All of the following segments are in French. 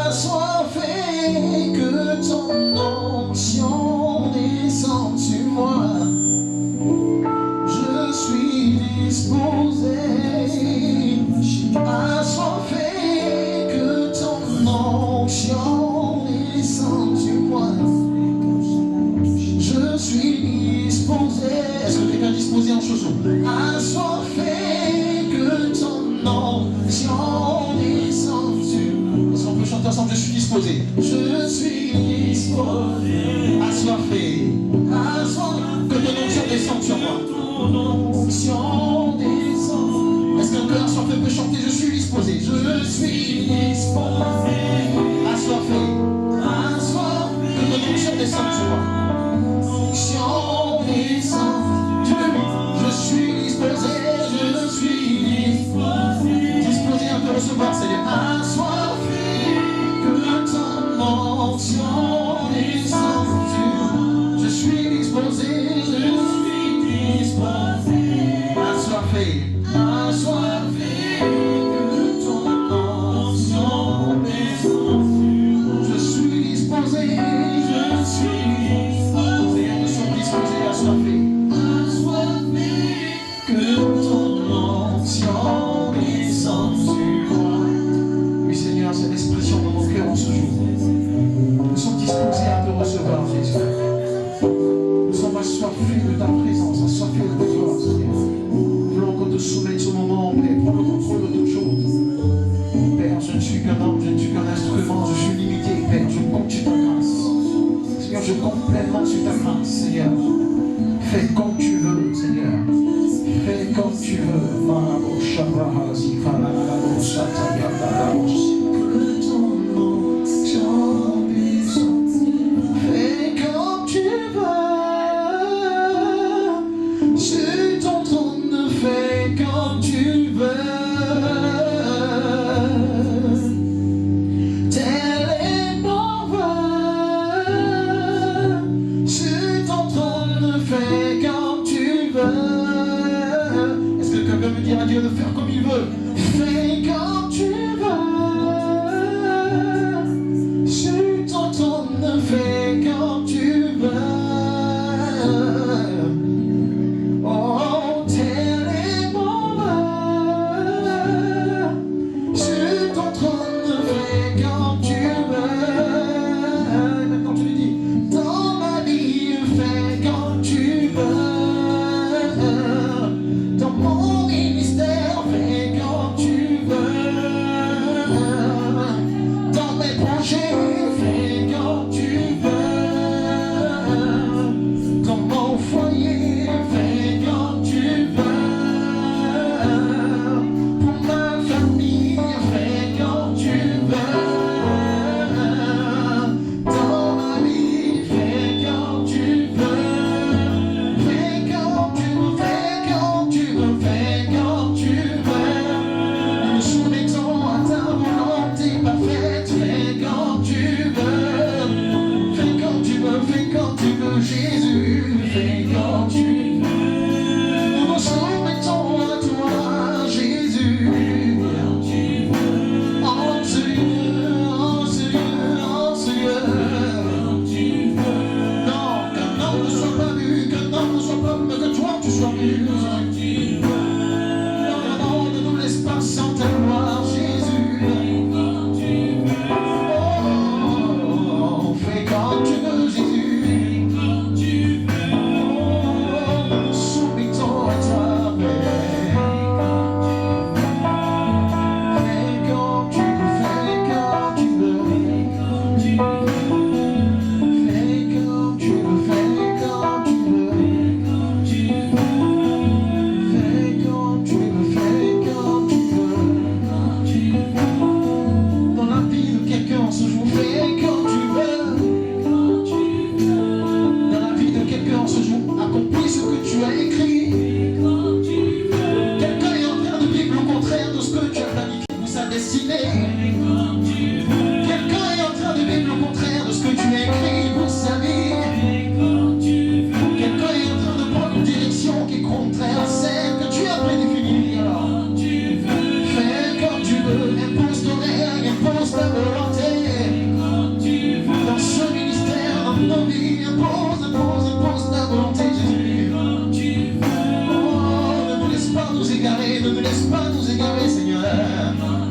assoiffé que ton onction descende sur moi. Je suis disposé, assoiffé que ton onction descende sur moi. Je suis disposé. Est-ce que quelqu'un est disposé en chanson? Assoiffé que ton onction descende sur moi. Est-ce qu'on peut chanter ensemble? Je suis disposé. Je suis disposé. Assoiffé. Assoiffé. Que ton onction descende sur moi. Ton onction descend. Est-ce qu'un cœur assoiffé peut chanter? Je suis disposé. Je suis disposé. Assoiffé. Assoiffé. Que ton onction descende sur moi. Onction descend. Tu le dis. Je suis disposé. Je suis disposé. Disposé à te recevoir, Seigneur. Assoiffé. Que ton onction descende sur moi. Je suis disposé. Assoiffé, assoiffé, que ton onction descende. Je suis disposé, je suis disposé. Nous sommes disposés, assoiffés, assoiffé, que ton onction descende sur moi. Oui, Seigneur, c'est l'expression de mon cœur en ce jour. Nous sommes disposés à te recevoir, Jésus. Nous sommes assoiffés de ta présence, assoiffés de ta gloire, Seigneur. Nous voulons qu'on te soumette ce moment, Père, prends le contrôle de toutes choses. Père, je ne suis qu'un homme, je ne suis qu'un instrument, je suis limité, Père, je compte sur ta grâce. Seigneur, je compte pleinement sur ta grâce, Seigneur. Fais comme tu veux, Seigneur. Fais comme tu veux. Sur ton trône, fais comme tu veux. Tel est mon vœu. Sur ton trône, fais comme tu veux. Est-ce que quelqu'un peut me dire à Dieu de faire comme il veut? Fais comme tu veux. Sur ton trône, fais comme tu veux. Dans mon ministère, fais comme tu veux. laisse pas nous égarer, Seigneur.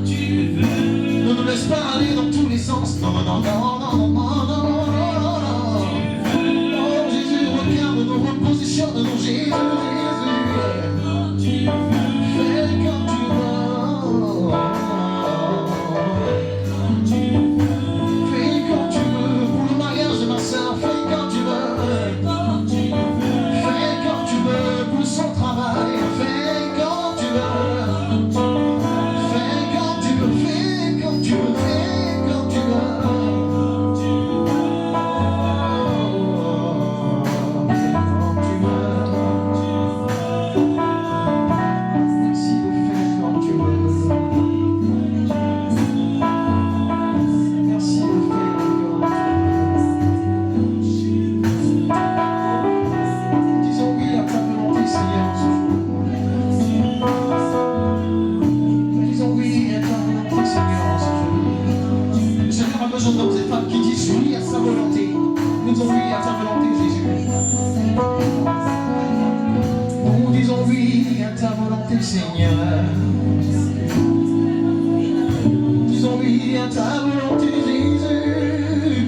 Ne nous laisse pas aller dans tous les sens. Non, non, non, non, non, non, non, non, non, non. Oh Jésus, regarde-nous, repositionne-nous, Jésus, Jésus. Fais comme tu veux. Fais comme tu veux. Pour le mariage de ma soeur, fais comme tu veux. Fais comme tu veux. Pour son travail, fais comme tu veux. Fais comme tu veux, fais comme tu veux, fais comme tu veux. Merci de faire comme tu veux. Merci de faire comme tu veux. Disons oui à ta volonté, Seigneur, ce jour. Disons oui à ta volonté, Seigneur, ce jour. Le Seigneur a besoin d'hommes et femmes qui disent oui à sa volonté. Nous disons oui à ta volonté, Jésus. Nous disons oui à ta volonté, Seigneur. Disons oui à ta volonté, Jésus.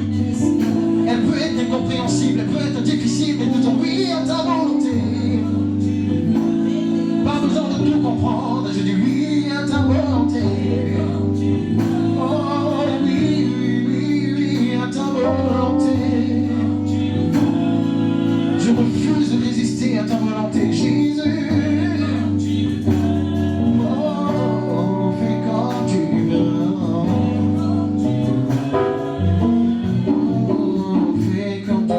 Elle peut être incompréhensible, elle peut être difficile, mais nous disons oui à ta volonté. Pas besoin de tout comprendre, je dis oui à ta volonté. Oh oui, oui, oui, oui, à ta volonté. Je refuse de résister à ta volonté, Jésus. Oh, fais comme tu veux. Oh, fais comme tu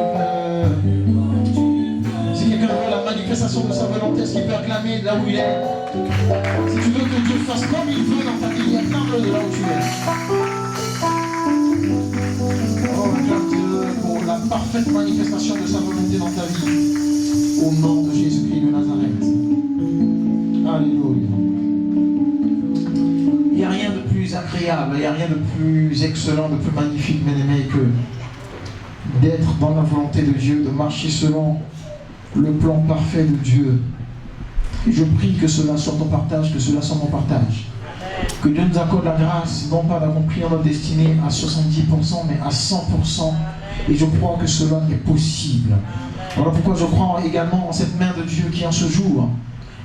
veux. Si quelqu'un veut la manifestation de sa volonté, est-ce qu'il peut acclamer de là où il est? Si tu veux que Dieu fasse comme il veut dans ta vie, acclame-le de là où tu es. Oh, acclame Dieu pour la parfaite manifestation de sa volonté dans ta vie. Au nom de Jésus-Christ de Nazareth. Alléluia. Il n'y a rien de plus agréable, il n'y a rien de plus excellent, de plus magnifique, bien aimé, que d'être dans la volonté de Dieu, de marcher selon le plan parfait de Dieu. Et je prie que cela soit ton partage, que cela soit mon partage. Que Dieu nous accorde la grâce, non pas d'accomplir notre destinée à 70%, mais à 100%. Et je crois que cela est possible. Voilà pourquoi je crois également en cette main de Dieu qui, en ce jour,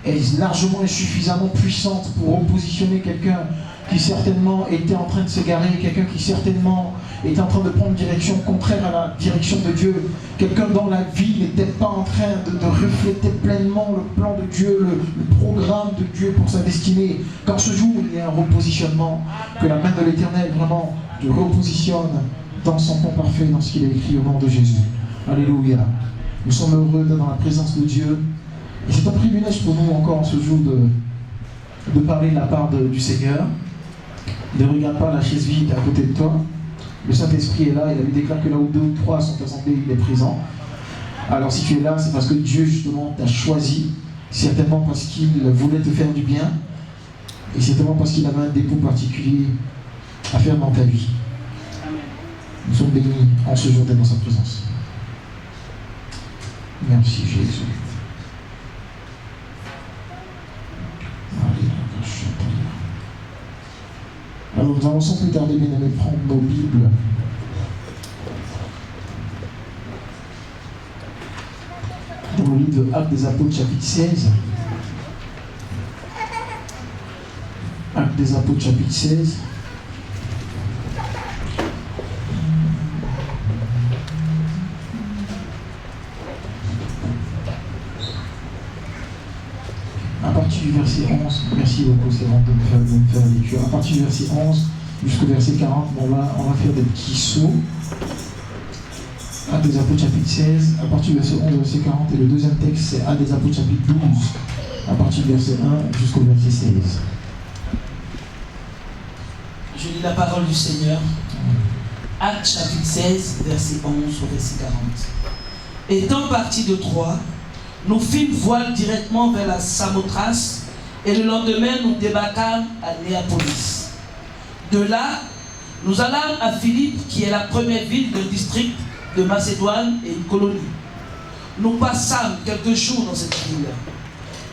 est largement et suffisamment puissante pour repositionner quelqu'un qui certainement était en train de s'égarer, quelqu'un qui certainement était en train de prendre une direction contraire à la direction de Dieu, quelqu'un dont la vie n'était pas en train de refléter pleinement le plan de Dieu, le programme de Dieu pour sa destinée. Qu'en ce jour, il y a un repositionnement, que la main de l'Éternel vraiment te repositionne dans son plan parfait, dans ce qu'il a écrit au nom de Jésus. Alléluia. Nous sommes heureux d'être dans la présence de Dieu. Et c'est un privilège pour nous encore en ce jour de parler de la part du Seigneur. Ne regarde pas la chaise vide à côté de toi. Le Saint-Esprit est là, il lui déclare que là où 2 ou 3 sont assemblés, il est présent. Alors si tu es là, c'est parce que Dieu justement t'a choisi, certainement parce qu'il voulait te faire du bien, et certainement parce qu'il avait un dépôt particulier à faire dans ta vie. Nous sommes bénis en ce jour d'être dans sa présence. Merci Jésus. Alors nous allons sans plus tarder, bien aimés, prendre nos Bibles. Dans le livre de Actes des Apôtres, chapitre 16. Actes des Apôtres, chapitre 16. À partir du verset 11, merci beaucoup, c'est bon de me faire la lecture. À partir du verset 11 jusqu'au verset 40, on va faire des petits sauts. Actes des Apôtres, chapitre 16, à partir du verset 11 au verset 40, et le deuxième texte, c'est Actes des Apôtres, chapitre 12, à partir du verset 1 jusqu'au verset 16. Je lis la parole du Seigneur. Actes, chapitre 16, verset 11 au verset 40. Étant partis de Troie, nous fîmes voile directement vers la Samothrace, et le lendemain nous débarquâmes à Néapolis. De là, nous allâmes à Philippe, qui est la première ville d'un district de Macédoine et une colonie. Nous passâmes quelques jours dans cette ville.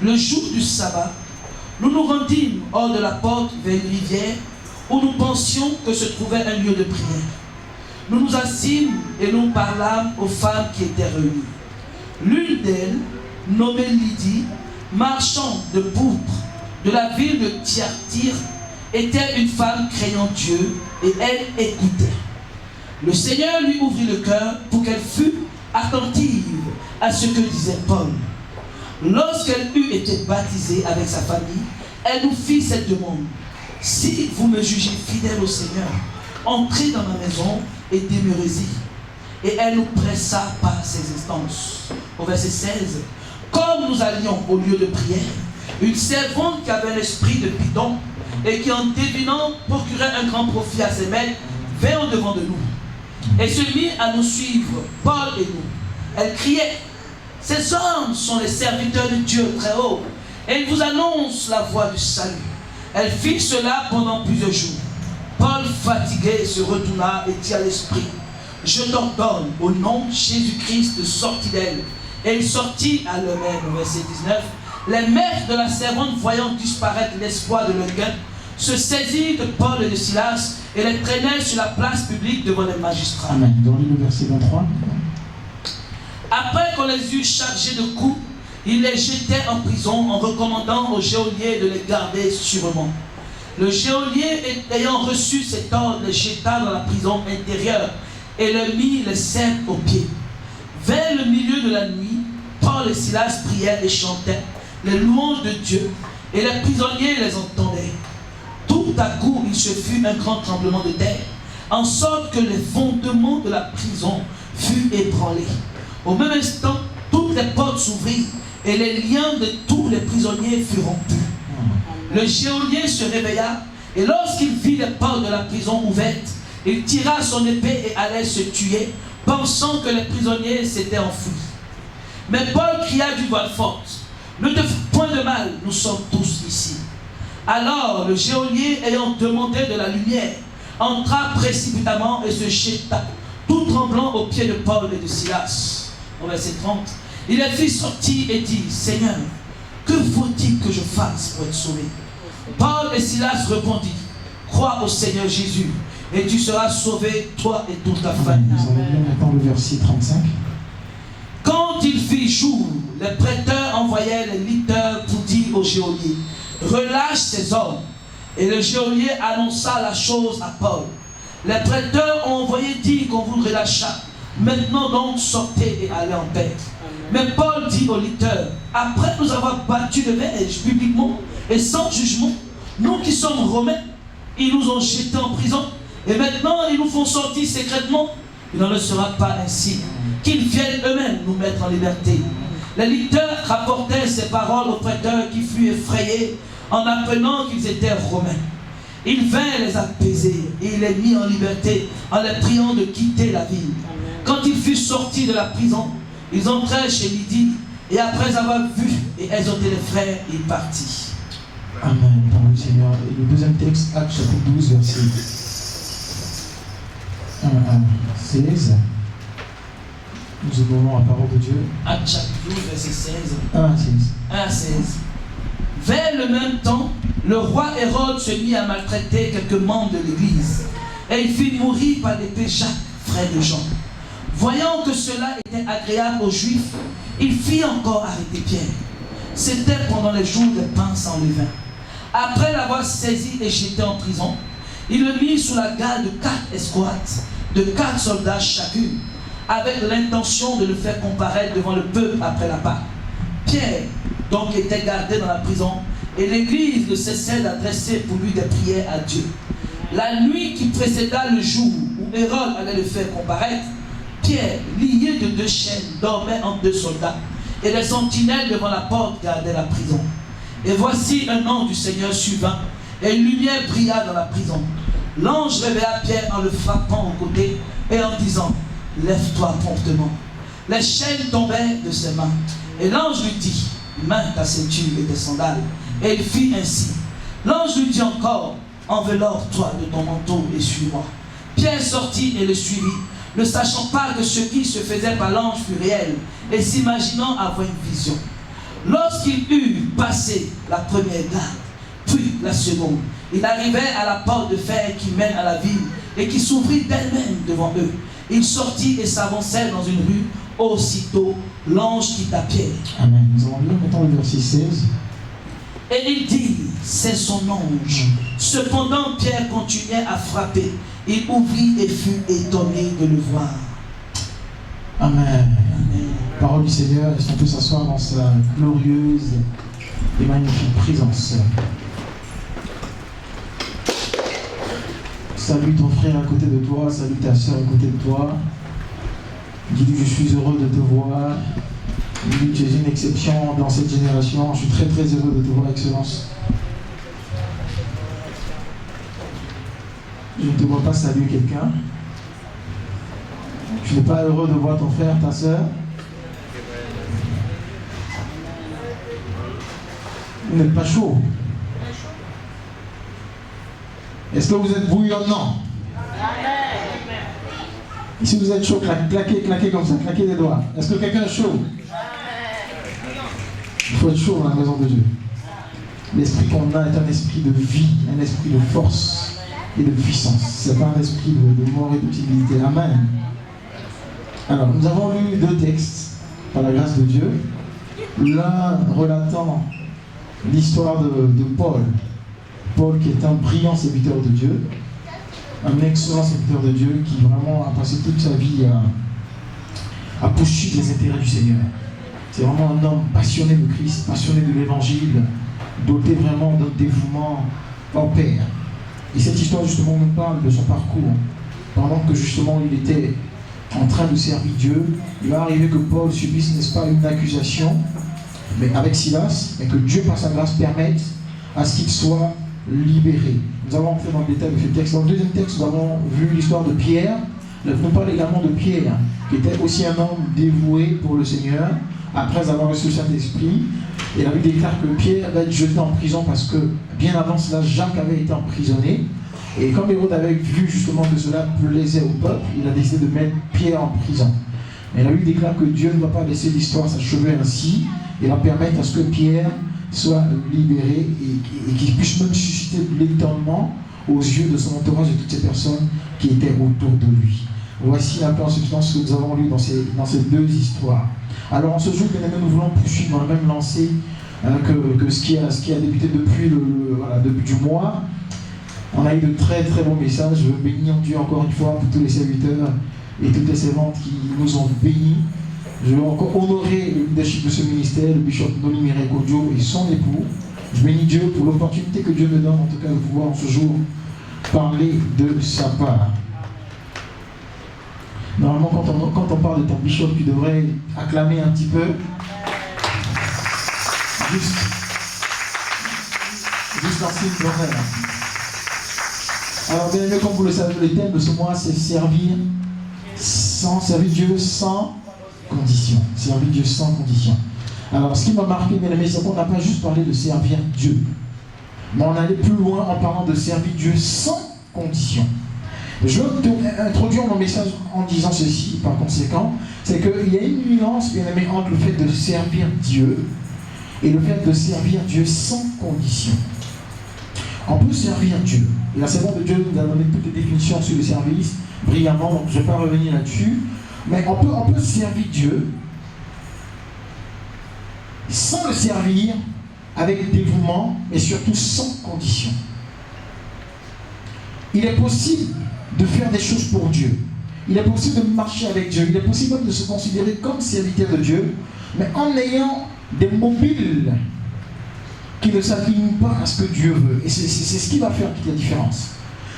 Le jour du sabbat, nous nous rendîmes hors de la porte vers une rivière où nous pensions que se trouvait un lieu de prière. Nous nous assîmes et nous parlâmes aux femmes qui étaient réunies. L'une d'elles, nommée Lydie, marchand de pourpre de la ville de Thyatire, était une femme craignant Dieu et elle écoutait. Le Seigneur lui ouvrit le cœur pour qu'elle fût attentive à ce que disait Paul. Lorsqu'elle eut été baptisée avec sa famille, elle nous fit cette demande. Si vous me jugez fidèle au Seigneur, entrez dans ma maison et demeurez-y. Et elle nous pressa par ses instances. Au verset 16, comme nous allions au lieu de prière, une servante qui avait l'esprit de Python et qui en devinant procurait un grand profit à ses maîtres, vint au-devant de nous et se mit à nous suivre, Paul et nous. Elle criait, ces hommes sont les serviteurs de Dieu très haut et ils vous annoncent la voie du salut. Elle fit cela pendant plusieurs jours. Paul, fatigué, se retourna et dit à l'esprit, je t'ordonne au nom de Jésus-Christ de sortir d'elle. Et il sortit à l'eux-mêmes, verset 19. Les maîtres de la servante, voyant disparaître l'espoir de leur gain, se saisirent de Paul et de Silas et les traînèrent sur la place publique devant les magistrats. Amen. Dans le verset 23. Après qu'on les eut chargés de coups, il les jetait en prison en recommandant au geôlier de les garder sûrement. Le geôlier, ayant reçu cet ordre, les jeta dans la prison intérieure et leur mit les ceps aux pieds. Vers le milieu de la nuit, Paul et Silas priaient et chantaient les louanges de Dieu et les prisonniers les entendaient. Tout à coup, il se fut un grand tremblement de terre, en sorte que les fondements de la prison furent ébranlés. Au même instant, toutes les portes s'ouvrirent et les liens de tous les prisonniers furent rompus. Le geôlier se réveilla et lorsqu'il vit les portes de la prison ouvertes, il tira son épée et allait se tuer, pensant que les prisonniers s'étaient enfuis. Mais Paul cria d'une voix forte, ne te fais point de mal, nous sommes tous ici. Alors le geôlier, ayant demandé de la lumière, entra précipitamment et se jeta, tout tremblant aux pieds de Paul et de Silas. Au verset 30, il les fit sortir et dit, Seigneur, que faut-il que je fasse pour être sauvé? Paul et Silas répondirent, crois au Seigneur Jésus, et tu seras sauvé, toi et toute ta famille. Nous allons lire maintenant le verset 35. Quand il fit jour, les prêteurs envoyaient les litteurs pour dire au geôlier, relâche ces hommes. Et le geôlier annonça la chose à Paul. Les prêteurs ont envoyé dire qu'on vous relâcha. Maintenant donc sortez et allez en paix. Mais Paul dit aux litteurs, après nous avoir battus de verge publiquement et sans jugement, nous qui sommes romains, ils nous ont jetés en prison et maintenant ils nous font sortir secrètement. Il n'en sera pas ainsi. Qu'ils viennent eux-mêmes nous mettre en liberté. Les litteurs rapportèrent ces paroles aux prêteurs qui furent effrayés en apprenant qu'ils étaient romains. Il vint les apaiser et il les mit en liberté en les priant de quitter la ville. Quand ils furent sortis de la prison, ils entrèrent chez Lydie et après avoir vu et exhorté les frères, ils partirent. Amen. Parole du Seigneur. Et le deuxième texte, Actes chapitre 12, verset 1 à 16. Nous ouvrons la parole de Dieu. Actes chapitre 12, verset 16. 1 à 16. 1 à 16. Vers le même temps, le roi Hérode se mit à maltraiter quelques membres de l'église et il fit mourir par l'épée Jacques, frère de Jean. Voyant que cela était agréable aux Juifs, il fit encore arrêter Pierre. C'était pendant les jours des pains sans levain. Après l'avoir saisi et jeté en prison, il le mit sous la garde de 4 escouades, de 4 soldats chacune, avec l'intention de le faire comparaître devant le peuple après la Pâque. Pierre, donc, était gardé dans la prison, et l'église ne cessait d'adresser pour lui des prières à Dieu. La nuit qui précéda le jour où Hérode allait le faire comparaître, Pierre, lié de 2 chaînes, dormait entre 2 soldats, et les sentinelles devant la porte gardaient la prison. Et voici un ange du Seigneur survint, et une lumière brilla dans la prison. L'ange réveilla Pierre en le frappant au côté, et en disant, lève-toi promptement. Les chaînes tombèrent de ses mains, et l'ange lui dit, mains ta ceinture et tes sandales. Et il fit ainsi. L'ange lui dit encore, enveloppe-toi de ton manteau et suis-moi. Pierre sortit et le suivit, ne sachant pas que ce qui se faisait par l'ange fut réel, et s'imaginant avoir une vision. Lorsqu'il eut passé la première garde, la seconde. Ils arrivèrent à la porte de fer qui mène à la ville et qui s'ouvrit d'elle-même devant eux. Ils sortirent et s'avancèrent dans une rue. Aussitôt, l'ange quitta Pierre. Amen. Nous allons lire maintenant le verset 16. Et il dit, c'est son ange. Cependant, Pierre continuait à frapper. Il ouvrit et fut étonné de le voir. Amen. Amen. Parole du Seigneur, est-ce qu'on peut s'asseoir dans sa glorieuse et magnifique présence? Salue ton frère à côté de toi, salue ta soeur à côté de toi. Dis-lui que je suis heureux de te voir. Dis-lui que tu es une exception dans cette génération. Je suis très très heureux de te voir, Excellence. Je ne te vois pas saluer quelqu'un. Tu n'es pas heureux de voir ton frère, ta soeur. Vous n'êtes pas chaud. Est-ce que vous êtes bouillonnant? Et si vous êtes chaud, claquez comme ça, claquez les doigts. Est-ce que quelqu'un est chaud? Il faut être chaud dans la maison de Dieu. L'esprit qu'on a est un esprit de vie, un esprit de force et de puissance. Ce n'est pas un esprit de mort et de timidité. Amen. Alors, nous avons lu deux textes par la grâce de Dieu. L'un relatant l'histoire de Paul. Paul qui est un brillant serviteur de Dieu, un excellent serviteur de Dieu qui vraiment a passé toute sa vie à poursuivre les intérêts du Seigneur. C'est vraiment un homme passionné de Christ, passionné de l'Évangile, doté vraiment d'un dévouement en père. Et cette histoire justement nous parle de son parcours. Pendant que justement il était en train de servir Dieu, il va arriver que Paul subisse, n'est-ce pas, une accusation, mais avec Silas, et que Dieu par sa grâce permette à ce qu'il soit libéré. Nous allons entrer dans le détail de ce texte. Dans le deuxième texte, nous avons vu l'histoire de Pierre. Nous parlons également de Pierre, qui était aussi un homme dévoué pour le Seigneur, après avoir reçu le Saint-Esprit. Et la Bible déclare que Pierre va être jeté en prison parce que, bien avant cela, Jacques avait été emprisonné. Et comme Hérode avait vu justement que cela plaisait au peuple, il a décidé de mettre Pierre en prison. Mais la Bible déclare que Dieu ne va pas laisser l'histoire s'achever ainsi. Il va permettre à ce que Pierre soit libéré et qu'il puisse même susciter de l'étonnement aux yeux de son entourage et de toutes ces personnes qui étaient autour de lui. Voici un peu en substance ce que nous avons lu dans ces deux histoires. Alors en ce jour, bien aimé, nous voulons poursuivre dans la même lancée que ce qui a débuté depuis depuis du mois. On a eu de très très bons messages. Je veux bénir Dieu encore une fois pour tous les serviteurs et toutes les servantes qui nous ont bénis. Je veux encore honorer le leadership de ce ministère, le bishop Noli Mirekodio et son époux. Je bénis Dieu pour l'opportunité que Dieu me donne, en tout cas, de pouvoir en ce jour parler de sa part. Normalement, quand on parle de ton bishop, tu devrais acclamer un petit peu. Juste en signe d'honneur. Alors, bien aimé, comme vous le savez, le thème de ce mois, c'est servir Dieu sans condition. Servir Dieu sans condition. Alors, ce qui m'a marqué, bien aimé, c'est qu'on n'a pas juste parlé de servir Dieu, mais on allait plus loin en parlant de servir Dieu sans condition. Je veux introduire mon message en disant ceci, par conséquent, c'est qu'il y a une nuance, bien aimé, entre le fait de servir Dieu et le fait de servir Dieu sans condition. On peut servir Dieu. Et la servante de Dieu nous a donné toutes les définitions sur le service brillamment, donc je ne vais pas revenir là-dessus. Mais on peut servir Dieu sans le servir avec dévouement, mais surtout sans condition. Il est possible de faire des choses pour Dieu. Il est possible de marcher avec Dieu. Il est possible même de se considérer comme serviteur de Dieu, mais en ayant des mobiles qui ne s'alignent pas à ce que Dieu veut. Et c'est ce qui va faire toute la différence.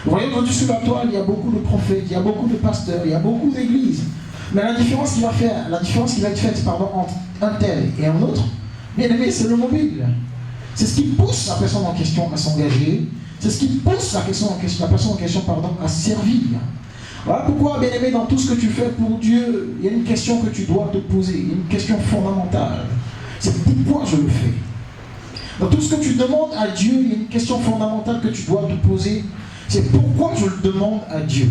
Vous voyez, aujourd'hui sur la toile, il y a beaucoup de prophètes, il y a beaucoup de pasteurs, il y a beaucoup d'églises. Mais la différence qui va être faite entre un tel et un autre, bien aimé, c'est le mobile. C'est ce qui pousse la personne en question à s'engager. C'est ce qui pousse la personne en question à servir. Voilà pourquoi, bien aimé, dans tout ce que tu fais pour Dieu, il y a une question que tu dois te poser, il y a une question fondamentale. C'est pourquoi je le fais. Dans tout ce que tu demandes à Dieu, il y a une question fondamentale que tu dois te poser. C'est pourquoi je le demande à Dieu.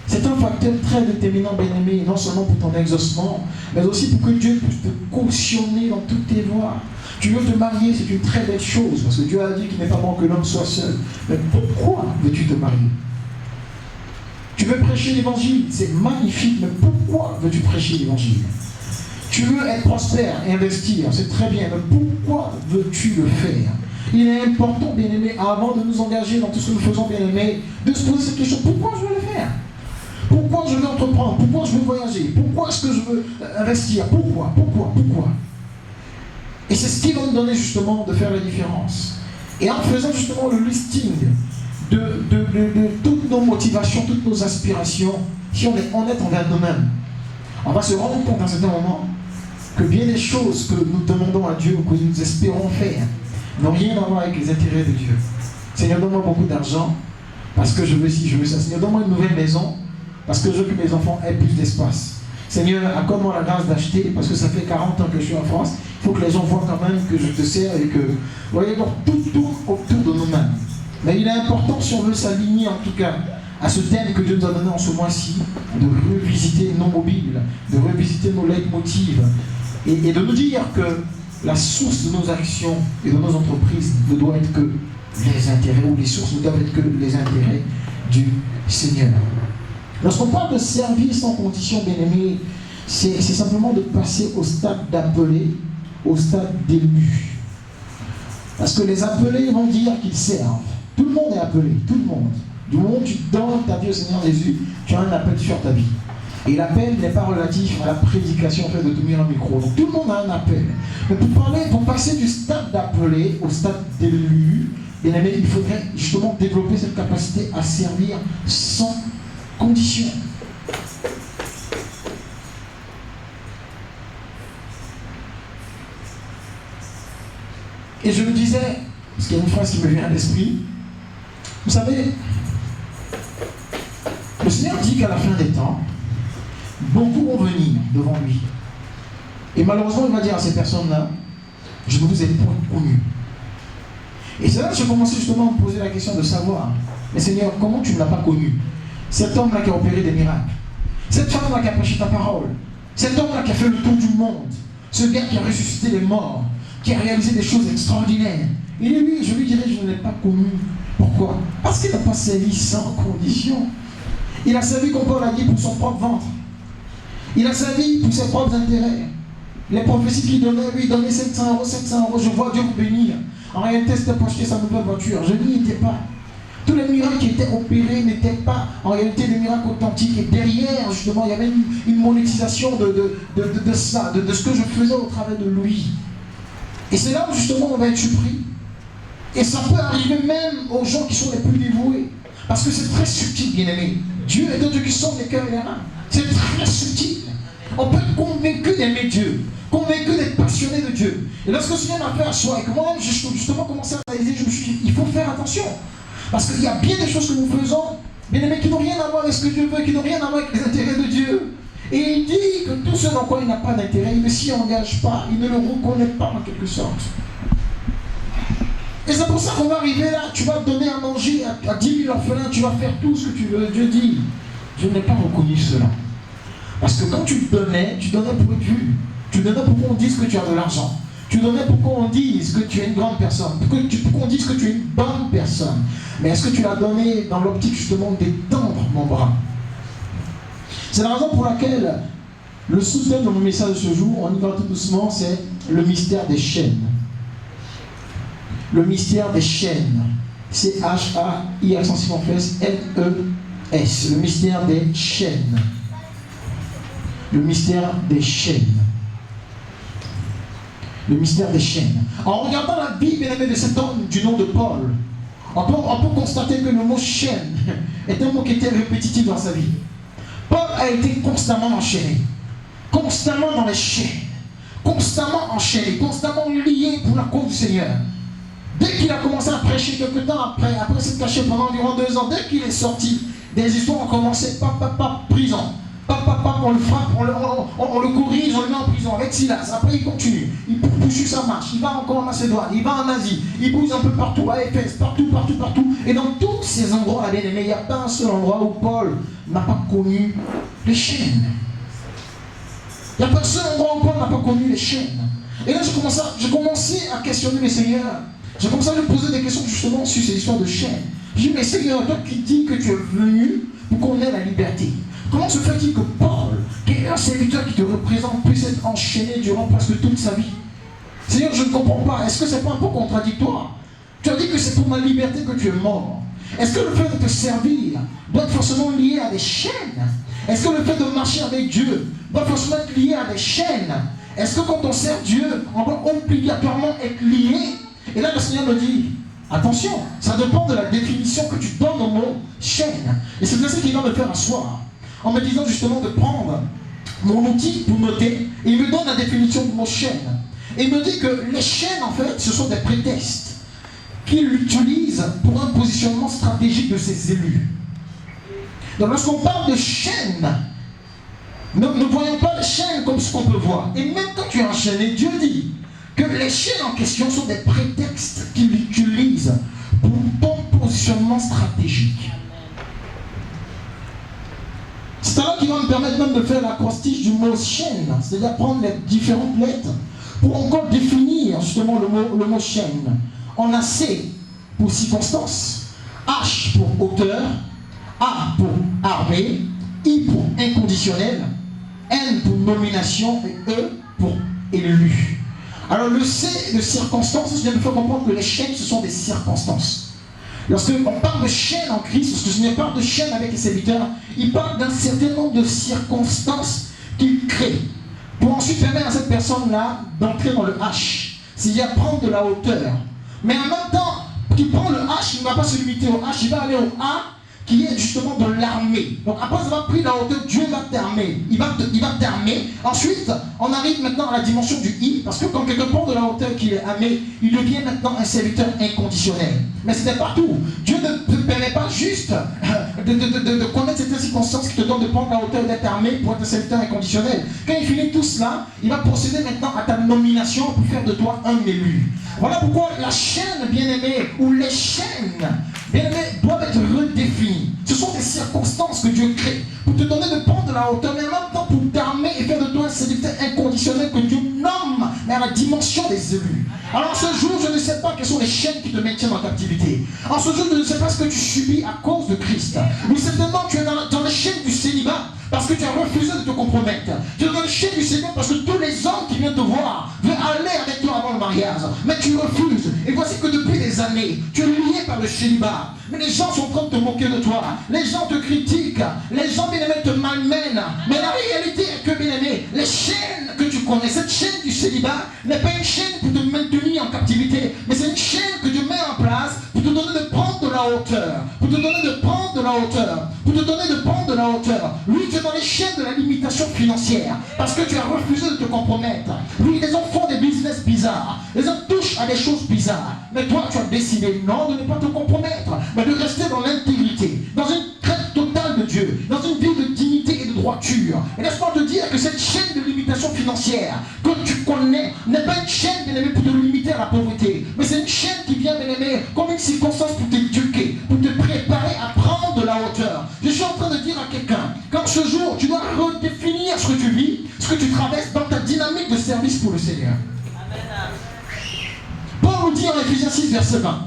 C'est un facteur très déterminant, bien-aimé, non seulement pour ton exaucement, mais aussi pour que Dieu puisse te cautionner dans toutes tes voies. Tu veux te marier, c'est une très belle chose, parce que Dieu a dit qu'il n'est pas bon que l'homme soit seul. Mais pourquoi veux-tu te marier? Tu veux prêcher l'évangile, c'est magnifique, mais pourquoi veux-tu prêcher l'évangile? Tu veux être prospère et investir, c'est très bien, mais pourquoi veux-tu le faire? Il est important, bien-aimé, avant de nous engager dans tout ce que nous faisons, bien-aimé, de se poser cette question: pourquoi je veux le faire? Pourquoi je veux entreprendre? Pourquoi je veux voyager? Pourquoi est-ce que je veux investir? Pourquoi? Et c'est ce qui va nous donner justement de faire la différence. Et en faisant justement le listing de toutes nos motivations, toutes nos aspirations, si on est honnête envers nous-mêmes, on va se rendre compte à un certain moment que bien des choses que nous demandons à Dieu ou que nous espérons faire n'ont rien à voir avec les intérêts de Dieu. Seigneur, donne-moi beaucoup d'argent parce que je veux ci, je veux ça. Seigneur, donne-moi une nouvelle maison parce que je veux que mes enfants aient plus d'espace. Seigneur, accorde-moi la grâce d'acheter parce que ça fait 40 ans que je suis en France. Il faut que les gens voient quand même que je te sers et que... Vous voyez, donc tout tourne autour de nous-mêmes. Mais il est important, si on veut s'aligner en tout cas à ce thème que Dieu nous a donné en ce mois-ci, de revisiter nos mobiles, de revisiter nos leitmotivs et de nous dire que la source de nos actions et de nos entreprises ne doit être que les intérêts, ou les sources ne doivent être que les intérêts du Seigneur. Lorsqu'on parle de servir sans condition, bien-aimé, c'est simplement de passer au stade d'appelé, au stade d'élu. Parce que les appelés vont dire qu'ils servent. Tout le monde est appelé, tout le monde. Du moment où tu donnes ta vie au Seigneur Jésus, tu as un appel sur ta vie. Et l'appel n'est pas relatif à la prédication en fait de tenir un micro. Donc tout le monde a un appel. Mais pour passer du stade d'appelé au stade d'élu, bien aimé, il faudrait justement développer cette capacité à servir sans condition. Et je me disais, parce qu'il y a une phrase qui me vient à l'esprit, vous savez, le Seigneur dit qu'à la fin des temps, beaucoup vont venir devant lui. Et malheureusement, il va dire à ces personnes-là, je ne vous ai point connu. Et c'est là que j'ai commencé justement à me poser la question de savoir, mais Seigneur, comment tu ne l'as pas connu? Cet homme-là qui a opéré des miracles, cette femme-là qui a prêché ta parole, cet homme-là qui a fait le tour du monde, ce gars qui a ressuscité les morts, qui a réalisé des choses extraordinaires. Et lui, je lui dirais, je ne l'ai pas connu. Pourquoi? Parce qu'il n'a pas servi sans condition. Il a servi, comme Paul a dit, pour son propre ventre. Il a servi pour ses propres intérêts. Les prophéties qu'il donnait, lui, il donnait 700 €, je vois Dieu vous bénir. En réalité, c'était pour acheter sa nouvelle voiture. Je n'y étais pas. Tous les miracles qui étaient opérés n'étaient pas en réalité des miracles authentiques. Et derrière, justement, il y avait une monétisation de ça, de ce que je faisais au travers de lui. Et c'est là où justement on va être surpris. Et ça peut arriver même aux gens qui sont les plus dévoués. Parce que c'est très subtil, bien-aimé. Dieu est un Dieu qui sonde les cœurs et les reins. C'est très subtil. On peut être convaincu d'aimer Dieu, convaincu d'être passionné de Dieu. Et lorsque le Seigneur m'a fait asseoir et que moi-même j'ai justement commencé à réaliser, je me suis dit, il faut faire attention. Parce qu'il y a bien des choses que nous faisons, bien-aimés, qui n'ont rien à voir avec ce que Dieu veut, qui n'ont rien à voir avec les intérêts de Dieu. Et il dit que tout ce dans quoi il n'a pas d'intérêt, il ne s'y engage pas, il ne le reconnaît pas en quelque sorte. Et c'est pour ça qu'on va arriver là, tu vas donner à manger à 10 000 orphelins, tu vas faire tout ce que tu veux. Dieu dit, je n'ai pas reconnu cela. Parce que quand tu donnais pour être vu. Tu donnais pour qu'on dise que tu as de l'argent. Tu donnais pour qu'on dise que tu es une grande personne. Pour qu'on dise que tu es une bonne personne. Mais est-ce que tu l'as donné dans l'optique justement d'étendre mon bras? C'est la raison pour laquelle le sous-thème de mon message de ce jour, on y va tout doucement, c'est le mystère des chaînes. Le mystère des chaînes. C'est H-A-I accent circonflexe N-E-S. Le mystère des chaînes. Le mystère des chaînes. Le mystère des chaînes. En regardant la vie, bien aimé, de cet homme du nom de Paul, on peut constater que le mot chaîne est un mot qui était répétitif dans sa vie. Paul a été constamment enchaîné, constamment dans les chaînes, constamment enchaîné, constamment lié pour la cause du Seigneur. Dès qu'il a commencé à prêcher quelque temps après s'être caché pendant environ 2 ans, dès qu'il est sorti, des histoires ont commencé, prison. On le frappe, on le corrige, on le met en prison avec Silas. Après il continue, il poursuit sa marche, il va encore en Macédoine, il va en Asie, il bouge un peu partout, à Éphèse, partout. Et dans toutes ces ces endroits, bien aimé, il n'y a pas un seul endroit où Paul n'a pas connu les chaînes. Il n'y a pas un seul endroit où Paul n'a pas connu les chaînes. Et là, j'ai commencé à questionner mes seigneurs. J'ai commencé à lui poser des questions justement sur ces histoires de chaînes. J'ai dit, mais Seigneur, toi qui dis que tu es venu pour qu'on ait la liberté, comment se fait-il que Paul, qui est un serviteur qui te représente, puisse être enchaîné durant presque toute sa vie? Seigneur, je ne comprends pas. Est-ce que ce n'est pas un peu contradictoire? Tu as dit que c'est pour ma liberté que tu es mort. Est-ce que le fait de te servir doit être forcément lié à des chaînes? Est-ce que le fait de marcher avec Dieu doit forcément être lié à des chaînes? Est-ce que quand on sert Dieu, on doit obligatoirement être lié? Et là, le Seigneur me dit, attention, ça dépend de la définition que tu donnes au mot chaîne. Et c'est ça qu'il va me faire asseoir, en me disant justement de prendre mon outil pour noter, et il me donne la définition du mot chaîne. Et il me dit que les chaînes, en fait, ce sont des prétextes qu'il utilise pour un positionnement stratégique de ses élus. Donc lorsqu'on parle de chaîne, ne voyons pas les chaînes comme ce qu'on peut voir. Et même quand tu es enchaîné, Dieu dit que les chaînes en question sont des prétextes qu'il utilise pour ton positionnement stratégique. C'est là qui va me permettre même de faire l'acrostiche du mot chaîne, c'est-à-dire prendre les différentes lettres pour encore définir justement le mot chaîne. On a C pour circonstance, H pour hauteur, A pour armée, I pour inconditionnel, N pour nomination et E pour élu. Alors le C de circonstance, je viens de faire comprendre que les chaînes, ce sont des circonstances. Lorsqu'on parle de chaîne en Christ, lorsque je ne parle de chaîne avec les serviteurs, il parle d'un certain nombre de circonstances qu'il crée pour ensuite permettre à cette personne-là d'entrer dans le H, c'est-à-dire prendre de la hauteur. Mais en même temps qu'il prend le H, il ne va pas se limiter au H, il va aller au A, qui est justement de l'armée. Donc après avoir pris la hauteur, Dieu va t'armer. Il va t'armer. Ensuite, on arrive maintenant à la dimension du I, parce que quand quelqu'un prend de la hauteur qu'il est armé, il devient maintenant un serviteur inconditionnel. Mais c'était partout. Dieu ne te permet pas juste de connaître certaines circonstances qui te donnent de prendre la hauteur d'être armé pour être un serviteur inconditionnel. Quand il finit tout cela, il va procéder maintenant à ta nomination pour faire de toi un élu. Voilà pourquoi la chaîne, bien-aimée, ou les chaînes, bien-aimés, doivent être redéfinies. Ce sont des circonstances que Dieu crée pour te donner de prendre de la hauteur, mais en même temps pour t'armer et faire de toi un serviteur inconditionnel que Dieu nomme, mais à la dimension des élus. Alors en ce jour, je ne sais pas quelles sont les chaînes qui te maintiennent en captivité. En ce jour, je ne sais pas ce que tu subis à cause de Christ. Mais certainement, tu es dans les chaînes du célibat parce que tu as refusé de te compromettre. Tu es dans les chaînes du Seigneur parce que tous les hommes qui viennent te voir veulent aller avec toi avant le mariage. Mais tu refuses. Et voici que depuis des années, tu es lié par le célibat. Mais les gens sont en train de te moquer de toi. Les gens te critiquent. Les gens, bien aimés, te malmènent. Mais la réalité est que, bien aimé, les chaînes que tu connais, cette chaîne du célibat n'est pas une chaîne pour te maintenir en captivité, mais c'est une chaîne que Dieu met en place pour te donner de prendre de la hauteur. Pour te donner de prendre de la hauteur. Pour te donner de prendre de la hauteur. Lui, tu es dans les chaînes de la limitation financière parce que tu as refusé de te compromettre. Oui, les gens font des business bizarres. Les gens touchent à des choses bizarres. Mais toi, tu as décidé non de ne pas te compromettre, mais de rester dans l'intégrité, dans une crainte totale de Dieu, dans une vie de dignité et de droiture. Et laisse-moi te dire que cette chaîne de limitation financière que tu connais n'est pas une chaîne, bien aimé, pour te limiter à la pauvreté, mais c'est une chaîne qui vient, bien aimé, comme une circonstance pour t'éduquer, pour te préparer à prendre de la hauteur. Je suis en train de dire à quelqu'un qu'en ce jour, tu dois redéfinir ce que tu vis, ce que tu traverses dans ta dynamique de service pour le Seigneur. Amen. Paul nous dit en Éphésiens 6, verset 20,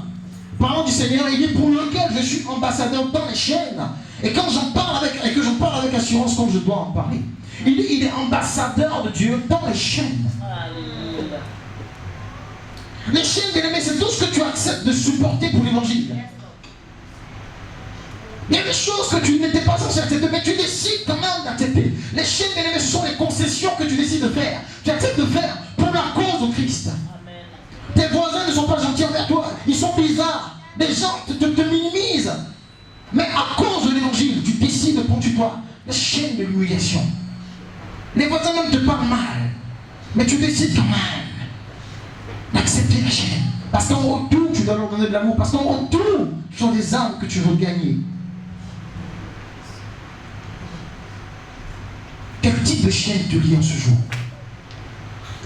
parlant du Seigneur, il dit pour lequel je suis ambassadeur dans les chaînes. Et quand j'en parle avec assurance, comme je dois en parler, il dit il est ambassadeur de Dieu dans les chaînes. Les chaînes, bien aimés, c'est tout ce que tu acceptes de supporter pour l'évangile. Il y a des choses que tu n'étais pas censé accepter, mais tu décides quand même d'accepter. Les chaînes, bien aimés, ce sont les concessions que tu décides de faire. Tu acceptes de faire pour la cause de Christ. Amen. Tes voisins ne sont pas gentils envers toi, ils sont bizarres. Les gens te minimisent. Mais à cause de l'évangile, tu décides de prendre sur toi les chaînes de l'humiliation. Les voisins même te parlent mal, mais tu décides quand même d'accepter la chaîne. Parce qu'en retour, tu dois leur donner de l'amour. Parce qu'en retour, ce sont des âmes que tu veux gagner. Quel type de chaîne te lie en ce jour?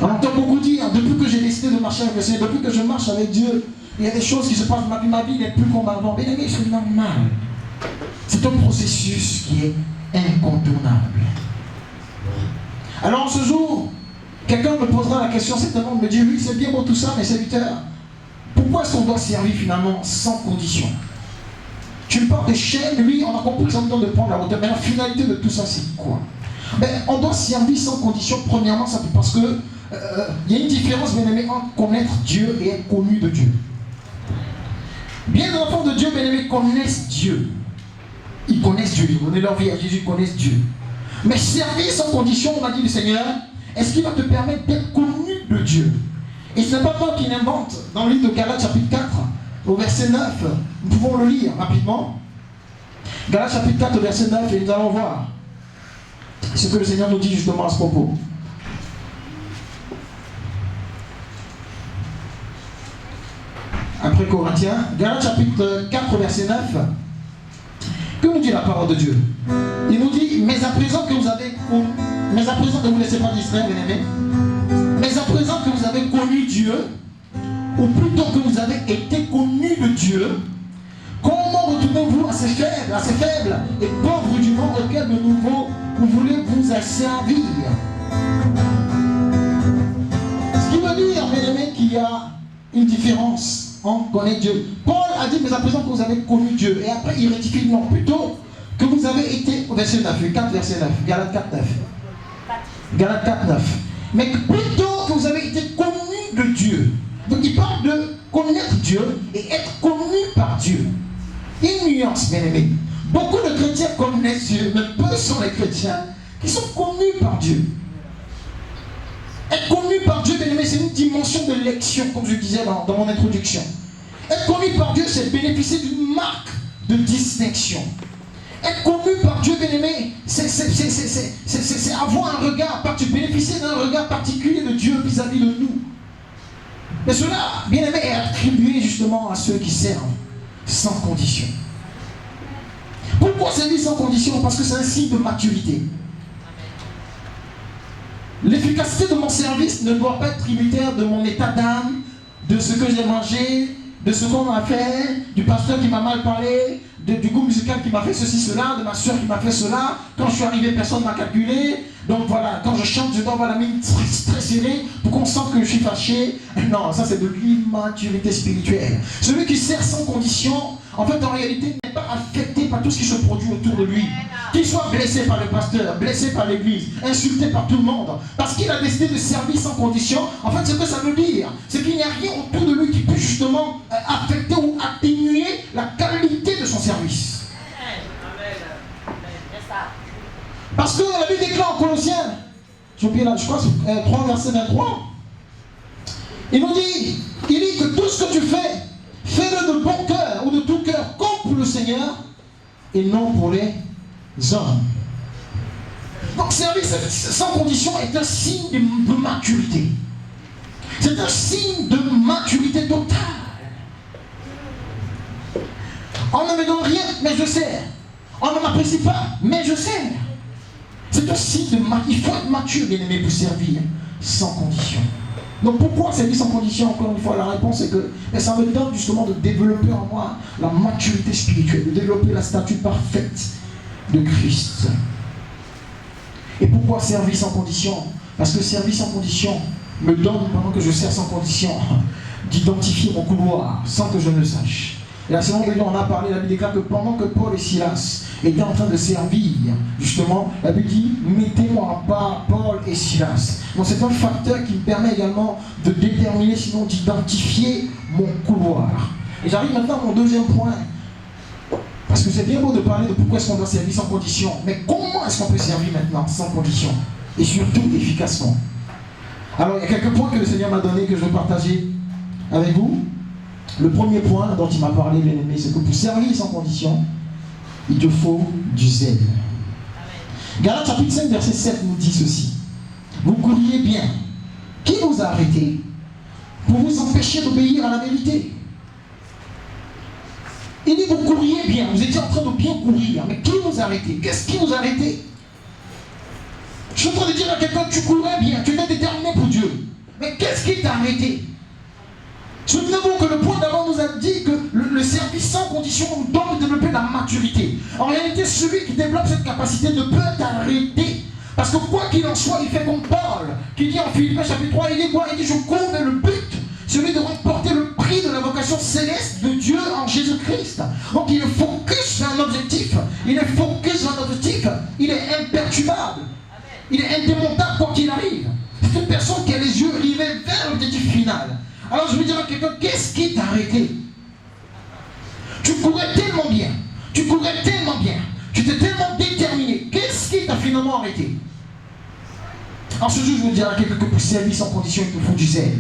On entend beaucoup dire, depuis que j'ai décidé de marcher avec le Seigneur, depuis que je marche avec Dieu, il y a des choses qui se passent dans ma vie n'est plus comme avant. Bien aimé, c'est normal. C'est un processus qui est incontournable. Alors ce jour, quelqu'un me posera la question, certainement me dit, oui, c'est bien beau tout ça, mais serviteur, pourquoi est-ce qu'on doit servir finalement sans condition? Tu me parles des chaînes, oui, on a compris que ça nous donne de prendre la hauteur, mais la finalité de tout ça, c'est quoi? On doit servir sans condition, premièrement, ça, parce que il y a une différence, bien aimé, entre connaître Dieu et être connu de Dieu. Bien des enfants de Dieu, bien aimés, connaissent Dieu. Ils connaissent Dieu, ils donnent leur vie à Jésus, ils connaissent Dieu. Mais servir sans condition, on m'a dit le Seigneur, est-ce qu'il va te permettre d'être connu de Dieu? Et ce n'est pas toi qui l'invente. Dans le livre de Galates chapitre 4, au verset 9, nous pouvons le lire rapidement. Galates chapitre 4, au verset 9, et nous allons voir ce que le Seigneur nous dit justement à ce propos. Après Corinthiens, Galates chapitre 4, verset 9. Que nous dit la parole de Dieu? Il nous dit, mais à présent que vous avez connu, mais à présent que vous ne laissez pas d'Israël, bien aimé, mais à présent que vous avez connu Dieu, ou plutôt que vous avez été connu de Dieu, comment retournez-vous assez faibles et pauvres du monde auquel de nouveau vous voulez vous asservir? Ce qui veut dire, bien aimé, qu'il y a une différence. On connaît Dieu. Paul a dit, mais à présent que vous avez connu Dieu. Et après, il rectifie, non, plutôt que vous avez été, verset 9, 4, verset 9, Galates 4, 9. Galates 4, 9. Mais plutôt que vous avez été connu de Dieu. Donc il parle de connaître Dieu et être connu par Dieu. Une nuance, bien aimé. Beaucoup de chrétiens connaissent Dieu, mais peu sont les chrétiens qui sont connus par Dieu. Être connu par Dieu, bien aimé, c'est une dimension de l'élection, comme je disais dans mon introduction. Être connu par Dieu, c'est bénéficier d'une marque de distinction. Être connu par Dieu, bien aimé, c'est avoir un regard, bénéficier d'un regard particulier de Dieu vis-à-vis de nous. Mais cela, bien aimé, est attribué justement à ceux qui servent sans condition. Pourquoi servir sans condition? Parce que c'est un signe de maturité. L'efficacité de mon service ne doit pas être tributaire de mon état d'âme, de ce que j'ai mangé, de ce qu'on m'a fait, du pasteur qui m'a mal parlé, du groupe musical qui m'a fait ceci, cela, de ma soeur qui m'a fait cela. Quand je suis arrivé, personne ne m'a calculé. Donc voilà, quand je chante, je dois avoir la mine très serrée pour qu'on sente que je suis fâché. Non, ça c'est de l'immaturité spirituelle. Celui qui sert sans condition, en fait en réalité n'est pas affecté par tout ce qui se produit autour de lui. Qu'il soit blessé par le pasteur, blessé par l'église, insulté par tout le monde, parce qu'il a décidé de servir sans condition. En fait, ce que ça veut dire, c'est qu'il n'y a rien autour de lui qui peut justement affecter ou atténuer la qualité de son service. Parce que la Bible déclare en Colossiens, je crois c'est 3 verset 23, il nous dit, que tout ce que tu fais, fais-le de bon cœur ou de tout cœur, comme pour le Seigneur et non pour les hommes. Donc service sans condition est un signe de maturité. C'est un signe de maturité totale. On ne me donne rien, mais je sers. On ne m'apprécie pas, mais je sers. C'est un signe de maturité. Il faut être mature, bien aimé, pour servir sans condition. Donc pourquoi servir sans condition? Encore une fois, la réponse est que ça me donne justement de développer en moi la maturité spirituelle, de développer la stature parfaite de Christ. Et pourquoi servir sans condition? Parce que servir sans condition me donne, pendant que je sers sans condition, d'identifier mon couloir sans que je ne le sache. Et à ce moment-là, on a parlé, la Bible déclare que pendant que Paul et Silas étaient en train de servir, justement, la Bible dit, mettez-moi à part Paul et Silas. Donc c'est un facteur qui me permet également de déterminer, sinon d'identifier mon couloir. Et j'arrive maintenant à mon deuxième point. Parce que c'est bien beau de parler de pourquoi est-ce qu'on doit servir sans condition. Mais comment est-ce qu'on peut servir maintenant sans condition? Et surtout efficacement. Alors il y a quelques points que le Seigneur m'a donné que je veux partager avec vous. Le premier point dont il m'a parlé, bien aimé, c'est que pour servir sans condition, il te faut du zèle. Galates chapitre 5, verset 7 nous dit ceci. Vous couriez bien. Qui vous a arrêté pour vous empêcher d'obéir à la vérité? Il dit vous couriez bien, vous étiez en train de bien courir, mais qui vous a arrêté? Qu'est-ce qui vous a arrêté? Je suis en train de dire à quelqu'un, tu courais bien, tu étais déterminé pour Dieu. Mais qu'est-ce qui t'a arrêté? Souvenez-vous que le point d'avant nous a dit que le service sans condition nous donne de développer la maturité. En réalité, celui qui développe cette capacité ne peut t'arrêter. Parce que quoi qu'il en soit, il fait comme Paul, qui dit en Philippiens chapitre 3, il dit quoi? Il dit, je cours vers le but, celui de remporter le prix de la vocation céleste de Dieu en Jésus-Christ. Donc il est focus sur un objectif, il est focus sur un objectif, il est imperturbable, il est indémontable quoi qu'il arrive. C'est une personne qui a les yeux rivés vers l'objectif final. Alors je veux dire à quelqu'un, qu'est-ce qui t'a arrêté? Tu courais tellement bien, tu courais tellement bien, tu étais tellement déterminé. Qu'est-ce qui t'a finalement arrêté? En ce jour, je veux dire à quelqu'un que pour servir sans condition, il te faut du zèle.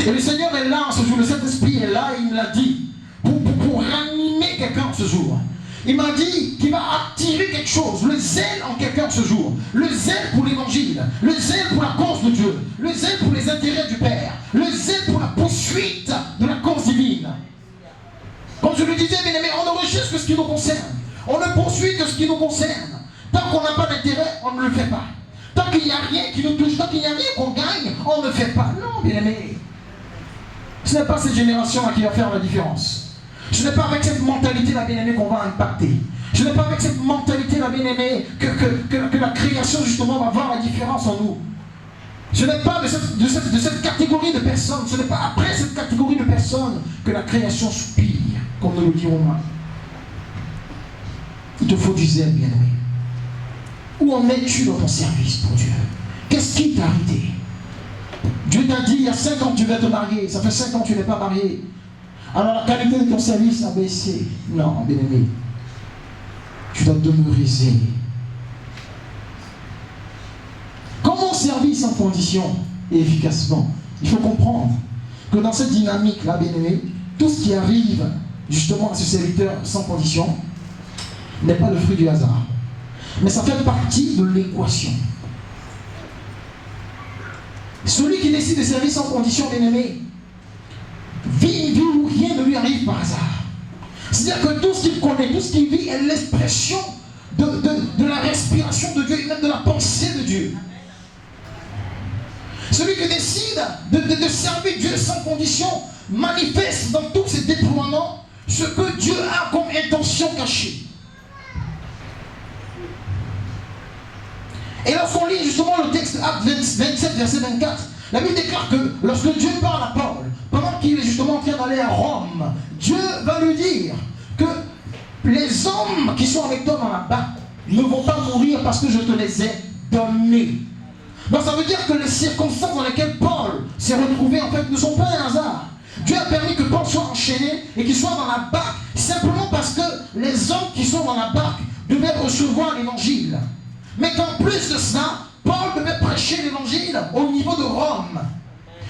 Et le Seigneur est là en ce jour, le Saint-Esprit est là, et il me l'a dit, pour ranimer quelqu'un ce jour. Il m'a dit qu'il va attirer quelque chose, le zèle en quelqu'un ce jour, le zèle pour l'évangile, le zèle pour la cause de Dieu, le zèle pour les intérêts du Père, le zèle pour la poursuite de la cause divine. Comme je le disais, bien aimé, on ne recherche que ce qui nous concerne, on ne poursuit que ce qui nous concerne. Tant qu'on n'a pas d'intérêt, on ne le fait pas. Tant qu'il n'y a rien qui nous touche, tant qu'il n'y a rien qu'on gagne, on ne fait pas. Non, bien aimé. Ce n'est pas cette génération-là qui va faire la différence. Ce n'est pas avec cette mentalité-là, bien-aimée, qu'on va impacter. Ce n'est pas avec cette mentalité-là, bien-aimée, que la création, justement, va voir la différence en nous. Ce n'est pas de cette catégorie de personnes, ce n'est pas après cette catégorie de personnes que la création soupire, comme nous le dirons là. Il te faut du zèle, bien-aimé. Où en es-tu dans ton service pour Dieu? Qu'est-ce qui t'a arrêté? Dieu t'a dit, il y a 5 ans que tu vas te marier, ça fait 5 ans que tu n'es pas marié. Alors la qualité de ton service a baissé. Non, bien-aimé. Tu dois demeurer zélé. Comment servir sans condition et efficacement? Il faut comprendre que dans cette dynamique-là, bien-aimé, tout ce qui arrive justement à ce serviteur sans condition n'est pas le fruit du hasard. Mais ça fait partie de l'équation. Celui qui décide de servir sans condition, bien-aimé, vit une vie où rien ne lui arrive par hasard. C'est-à-dire que tout ce qu'il connaît, tout ce qu'il vit est l'expression de la respiration de Dieu et même de la pensée de Dieu. Celui qui décide de servir Dieu sans condition manifeste dans tous ses déploiements ce que Dieu a comme intention cachée. Et lorsqu'on lit justement le texte Acte 27, verset 24, la Bible déclare que lorsque Dieu parle à Paul, pendant qu'il est justement en train d'aller à Rome, Dieu va lui dire que les hommes qui sont avec toi dans la barque ne vont pas mourir parce que je te les ai donnés. Donc ça veut dire que les circonstances dans lesquelles Paul s'est retrouvé en fait ne sont pas un hasard. Dieu a permis que Paul soit enchaîné et qu'il soit dans la barque simplement parce que les hommes qui sont dans la barque devaient recevoir l'évangile. Mais qu'en plus de cela, Paul devait prêcher l'évangile au niveau de Rome.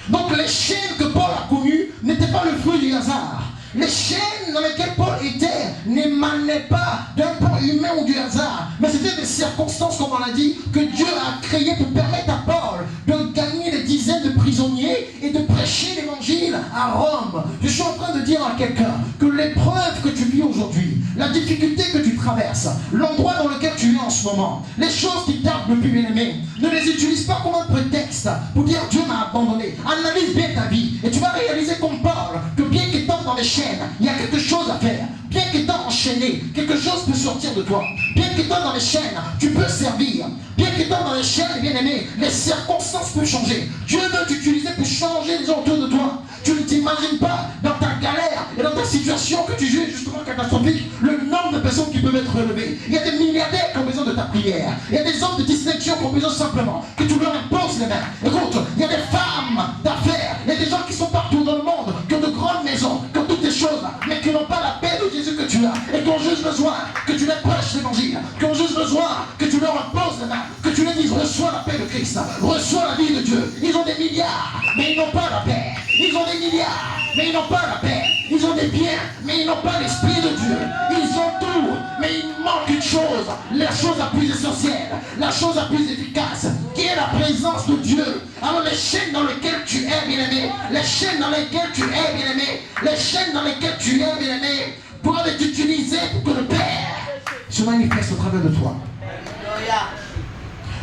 Donc les chaînes que Paul a connues n'étaient pas le fruit du hasard. Les chaînes dans lesquelles Paul était n'émanaient pas d'un plan humain ou du hasard, mais c'était des circonstances, comme on l'a dit, que Dieu a créées pour permettre à Paul de gagner des dizaines de prisonniers et de prêcher l'évangile à Rome. Je suis en train de dire à quelqu'un que l'épreuve que tu vis aujourd'hui, la difficulté que tu traverses, l'endroit dans lequel tu es en ce moment, les choses qui tardent le plus bien-aimé, ne les utilise pas comme un prétexte pour dire Dieu m'a abandonné. Analyse bien ta vie et tu vas réaliser comme Paul que bien qu'étant dans les chaînes, il y a quelque chose à faire. Bien qu'étant enchaîné, quelque chose peut sortir de toi. Bien qu'étant dans les chaînes, tu peux servir. Bien qu'étant dans les chaînes, bien aimé, les circonstances peuvent changer. Dieu veut t'utiliser pour changer les gens autour de toi. Tu ne t'imagines pas dans ta galère et dans ta situation que tu juges justement catastrophique, le nombre de personnes qui peuvent être relevées. Il y a des milliardaires qui ont besoin de ta prière. Il y a des hommes de distinction qui ont besoin simplement que tu leur imposes les mains. Écoute, il y a des femmes d'affaires, il y a des gens qui sont partout dans le monde, qui ont de grandes maisons, qui ont toutes ces choses-là, mais qui n'ont pas la paix de Jésus que tu as, et qui ont juste besoin que tu les prêches l'évangile, qui ont juste besoin que tu leur imposes les mains, que tu leur dises reçois la paix de Christ, reçois la vie de Dieu. Ils ont des milliards, mais ils n'ont pas la paix. Ils ont des milliards, mais ils n'ont pas la paix. Ils ont des biens, mais ils n'ont pas l'esprit de Dieu. Ils ont tout, mais il manque une chose, la chose la plus essentielle, la chose la plus efficace, qui est la présence de Dieu. Alors les chaînes dans lesquelles tu es, bien-aimé, les chaînes dans lesquelles tu es, bien-aimé, les chaînes dans lesquelles tu es, bien-aimé, pourra être utilisé pour que le Père se manifeste au travers de toi.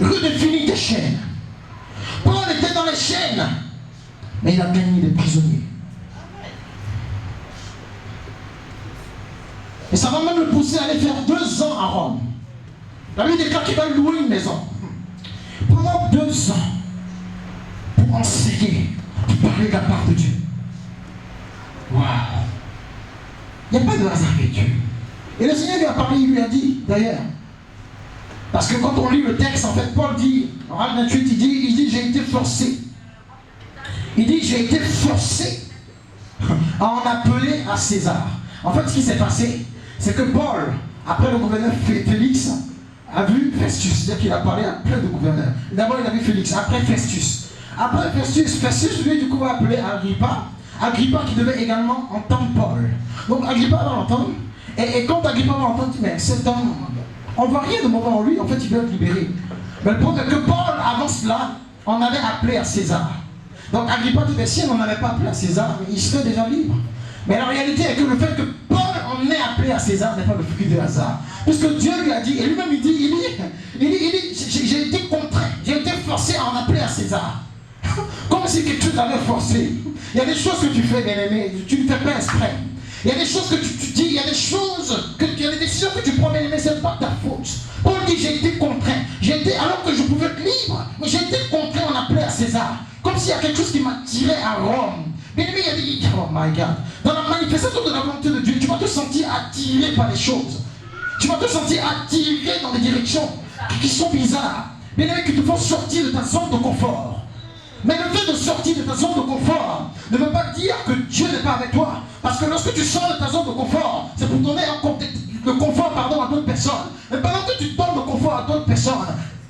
Redéfinis tes chaînes. Paul était dans les chaînes, mais il a gagné des prisonniers. Et ça va même le pousser à aller faire 2 ans à Rome. La Bible déclare qu'il va louer une maison. Pendant 2 ans, pour enseigner, pour parler de la part de Dieu. Waouh! Il n'y a pas de hasard avec Dieu. Et le Seigneur lui a parlé, il lui a dit, d'ailleurs, parce que quand on lit le texte, en fait, Paul dit, en Acte 28, il dit, j'ai été forcé. Il dit, j'ai été forcé à en appeler à César. En fait, ce qui s'est passé, c'est que Paul, après le gouverneur Félix, a vu Festus, c'est-à-dire qu'il a parlé à plein de gouverneurs. D'abord, il a vu Félix, après Festus. Après Festus, lui, du coup, va appeler Agrippa. Agrippa qui devait également entendre Paul. Donc, Agrippa va l'entendre. Et quand Agrippa va l'entendre, il dit, mais cet homme, on ne voit rien de mauvais en lui, en fait, il doit être libéré. Mais le problème est que Paul, avant cela, on avait appelé à César. Donc, Agrippa dit, mais si on n'avait pas appelé à César, il serait déjà libre. Mais la réalité est que le fait que Paul en ait appelé à César n'est pas le fruit de hasard. Puisque Dieu lui a dit, et lui-même il dit, j'ai été contraint, j'ai été forcé à en appeler à César. Comme si quelque chose t'avait forcé. Il y a des choses que tu fais, bien-aimé, tu ne fais pas exprès. Il y a des choses que tu dis, il y a des choses, il y a des décisions que tu prends, bien-aimé, ce n'est pas ta faute. Paul dit, j'ai été contraint. Alors que je pouvais être libre, mais j'ai été contraint en appeler à César. Comme s'il y a quelque chose qui m'a tiré à Rome. Bien-aimé, il a dit, oh my God, dans la manifestation de la volonté de Dieu, tu vas te sentir attiré par les choses. Tu vas te sentir attiré dans des directions qui sont bizarres. Bien-aimé, qui te font sortir de ta zone de confort. Mais le fait de sortir de ta zone de confort ne veut pas dire que Dieu n'est pas avec toi. Parce que lorsque tu sors de ta zone de confort, c'est pour donner le confort à d'autres personnes. Mais pendant que tu donnes le confort à d'autres personnes,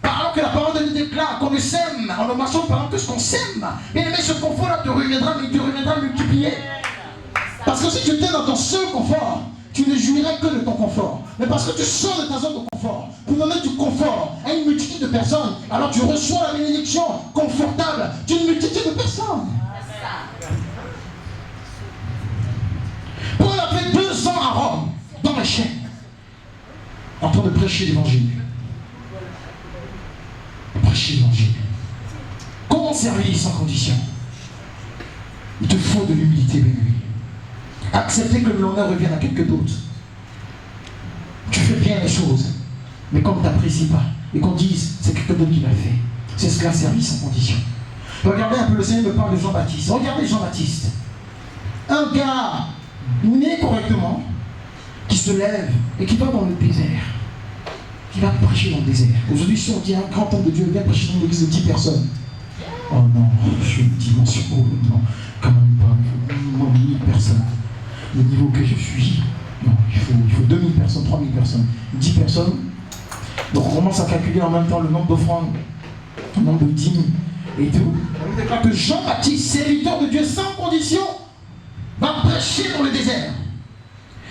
alors que la parole de Dieu déclare qu'on le sème, en le marchant pendant que ce qu'on sème, bien aimé, ce confort-là te reviendra, mais tu reviendras multiplié. Parce que si tu étais dans ton seul confort, tu ne jouirais que de ton confort. Mais parce que tu sors de ta zone de confort, pour donner du confort à une multitude de personnes, alors tu reçois la bénédiction confortable d'une multitude de personnes. Paul a fait 2 ans à Rome, dans les chaînes, en train de prêcher l'évangile. Prêcher l'évangile. Comment servir sans condition? Il te faut de l'humilité, béni. Accepter que l'honneur revienne à quelqu'un d'autre. Tu fais bien les choses, mais qu'on ne t'apprécie pas et qu'on dise c'est quelqu'un d'autre qui l'a fait. C'est ce que la service sans condition. Regardez un peu, le Seigneur me parle de Jean-Baptiste. Regardez Jean-Baptiste. Un gars né correctement, qui se lève et qui va dans le désert. Qui va prêcher dans le désert. Aujourd'hui, si on dit un grand homme de Dieu, vient prêcher dans une église de 10 personnes. Oh non, je suis une dimension. Oh non, quand même pas. Minimum 1000 personnes. Le niveau que je suis, non, il faut 2000 personnes, 3000 personnes, 10 personnes. Donc on commence à calculer en même temps le nombre d'offrandes, le nombre de dîmes et tout. On déclare que Jean-Baptiste, serviteur de Dieu sans condition, va prêcher dans le désert.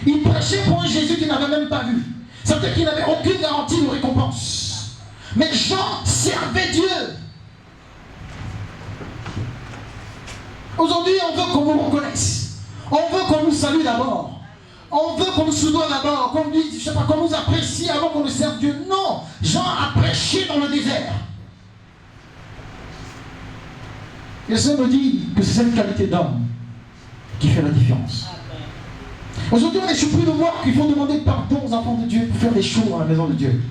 Il prêchait pour un Jésus qu'il n'avait même pas vu. C'est-à-dire qu'il n'avait aucune garantie de récompense. Mais Jean servait Dieu. Aujourd'hui, on veut qu'on vous reconnaisse. On veut qu'on nous salue d'abord. On veut qu'on nous soudoie d'abord. Qu'on nous dise, je sais pas, qu'on nous apprécie avant qu'on nous serve Dieu. Non, Jean a prêché dans le désert. Et le Seigneur me dit que c'est cette qualité d'homme qui fait la différence. Aujourd'hui, on est surpris de voir qu'il faut demander pardon aux enfants de Dieu pour faire des choses dans la maison de Dieu.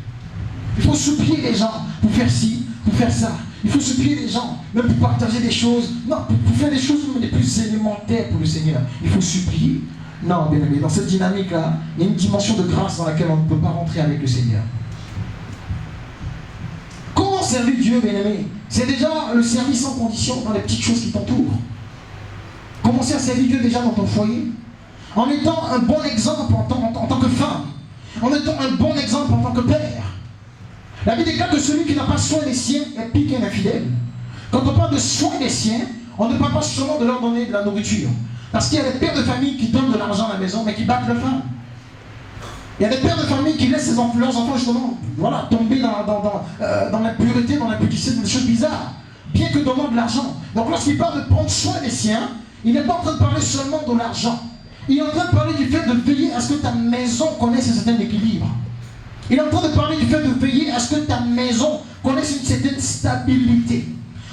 Il faut supplier les gens pour faire ci, pour faire ça. Il faut supplier les gens, même pour partager des choses. Non, pour faire des choses les plus élémentaires pour le Seigneur. Il faut supplier. Non, bien aimé, dans cette dynamique-là, il y a une dimension de grâce dans laquelle on ne peut pas rentrer avec le Seigneur. Comment servir Dieu, bien aimé? C'est déjà le service sans condition dans les petites choses qui t'entourent. Commencer à servir Dieu déjà dans ton foyer. En étant un bon exemple en tant que femme. En étant un bon exemple en tant que père. La Bible déclare que celui qui n'a pas soin des siens est pire qu'un infidèle. Quand on parle de soin des siens, on ne parle pas seulement de leur donner de la nourriture. Parce qu'il y a des pères de famille qui donnent de l'argent à la maison, mais qui battent leurs femmes. Il y a des pères de famille qui laissent leurs enfants justement tomber dans l'impureté, dans l'impudicité, dans des choses bizarres, bien que donnant de l'argent. Donc lorsqu'il parle de prendre soin des siens, il n'est pas en train de parler seulement de l'argent. Il est en train de parler du fait de veiller à ce que ta maison connaisse un certain équilibre. Il est en train de parler du fait de veiller à ce que ta maison connaisse une certaine stabilité.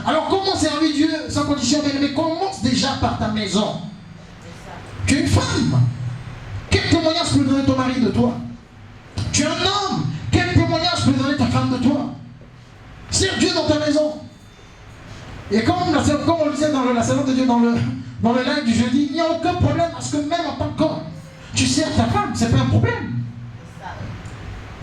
Alors comment servir Dieu sans condition? Mais commence déjà par ta maison. Tu es une femme. Quel témoignage peut donner ton mari la servante de Dieu dans le live du jeudi, il n'y a aucun problème parce que même en tant qu'homme, tu sers ta femme, c'est pas un problème.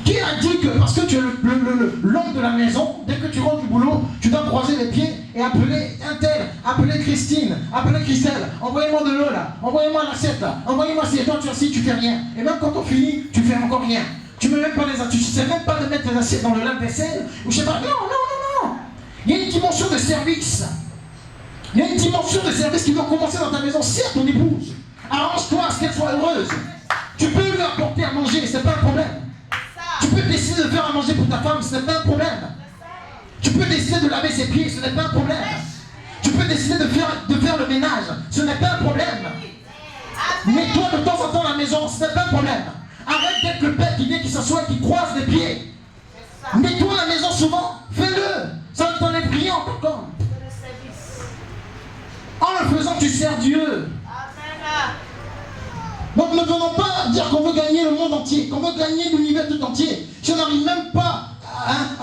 Qui a dit que parce que tu es l'homme de la maison, dès que tu rentres du boulot, tu dois croiser les pieds et appeler un tel, appeler Christine, appeler Christelle, envoyez-moi de l'eau là, envoyez-moi l'assiette là, envoyez-moi si toi tu assis, tu fais rien. Et même quand on finit, tu fais encore rien. Tu ne mets même pas les assiettes, tu ne sais même pas de mettre les assiettes dans le lave-vaisselle, ou je sais pas, non. Il y a une dimension de service. Il y a une dimension de service qui doit commencer dans ta maison. Sers ton épouse. Arrange-toi à ce qu'elle soit heureuse. Tu peux lui apporter à manger, c'est pas un problème. Tu peux décider de faire à manger pour ta femme, ce n'est pas un problème. Tu peux décider de laver ses pieds, ce n'est pas un problème. Tu peux décider de faire le ménage, ce n'est pas un problème. Mets-toi de temps en temps à la maison, ce n'est pas un problème. Arrête d'être le père qui vient, qui s'assoit et qui croise les pieds. Mets-toi à la maison souvent, fais-le. Ça ne t'enlève rien en tant qu'homme. En le faisant, tu sers Dieu. Donc ne venons pas dire qu'on veut gagner le monde entier, qu'on veut gagner l'univers tout entier. Si on n'arrive même pas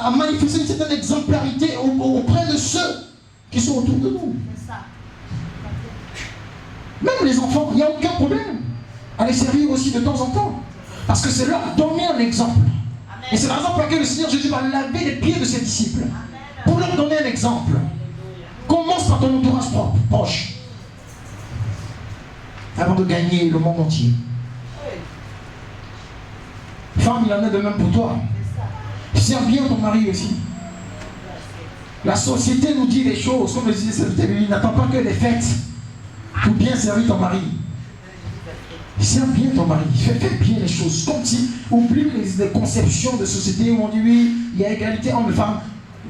à manifester une certaine exemplarité auprès de ceux qui sont autour de nous. Même les enfants, il n'y a aucun problème à les servir aussi de temps en temps. Parce que c'est leur donner un exemple. Et c'est la raison pour laquelle le Seigneur Jésus va laver les pieds de ses disciples. Pour leur donner un exemple. Commence par ton entourage proche. Avant de gagner le monde entier. Femme, il en est de même pour toi. Sers bien ton mari aussi. La société nous dit les choses, comme le disait cette il n'attend pas que les fêtes pour bien servir ton mari. Sers bien ton mari, fais bien les choses. Comme si, oublie les conceptions de société où on dit oui, il y a égalité homme et femme.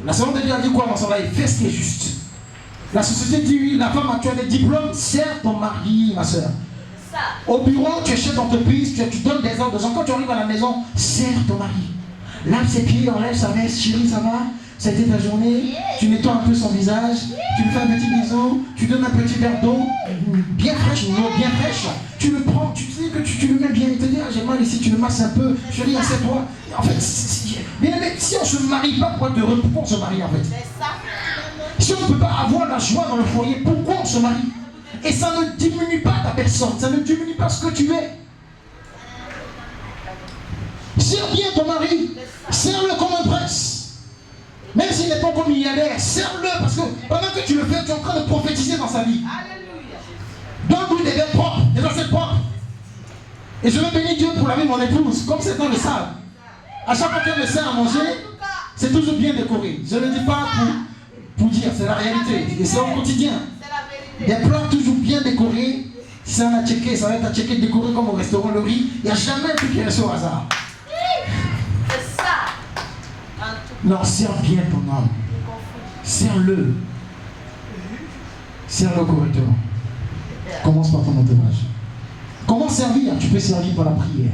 La Servante de Dieu a dit quoi dans son live? Fais ce qui est juste. La société dit oui, la femme, tu as des diplômes, sers ton mari, ma soeur. Au bureau, tu es chef d'entreprise, tu donnes des ordres. Quand tu arrives à la maison, sers ton mari. Lave ses pieds, enlève sa veste, chérie, ça va? Ça a été ta journée, tu nettoies un peu son visage, tu lui fais un petit bisou, tu donnes un petit verre d'eau, bien fraîche, une eau bien fraîche, tu le prends, tu sais que tu le mets bien, il te dit, ah, j'ai mal ici, tu le masses un peu, chérie, assieds-toi. En fait, mais si on ne se marie pas pour être heureux, pourquoi on se marie en fait? Si on ne peut pas avoir la joie dans le foyer, pourquoi on se marie? Et ça ne diminue pas ta personne, ça ne diminue pas ce que tu es. Sers bien ton mari, sers-le comme un prince. Même s'il n'est pas encore milliardaire, sers-le parce que pendant que tu le fais, tu es en train de prophétiser dans sa vie. Donne-lui des verres propres, des assiettes propres. Et je veux bénir Dieu pour la vie de mon épouse, comme c'est dans le salle. À chaque fois qu'elle me sert à manger, c'est toujours bien décoré. Je ne le dis pas pour dire, c'est la réalité. Et c'est au quotidien. Des plats toujours bien décorés. Si ça va checker, ça va être à checker décoré comme au restaurant Le Riz. Il n'y a jamais un truc qui reste au hasard. Non, sers bien ton homme. Sers-le. Sers-le correctement. Commence par ton entourage. Comment servir? Tu peux servir par la prière.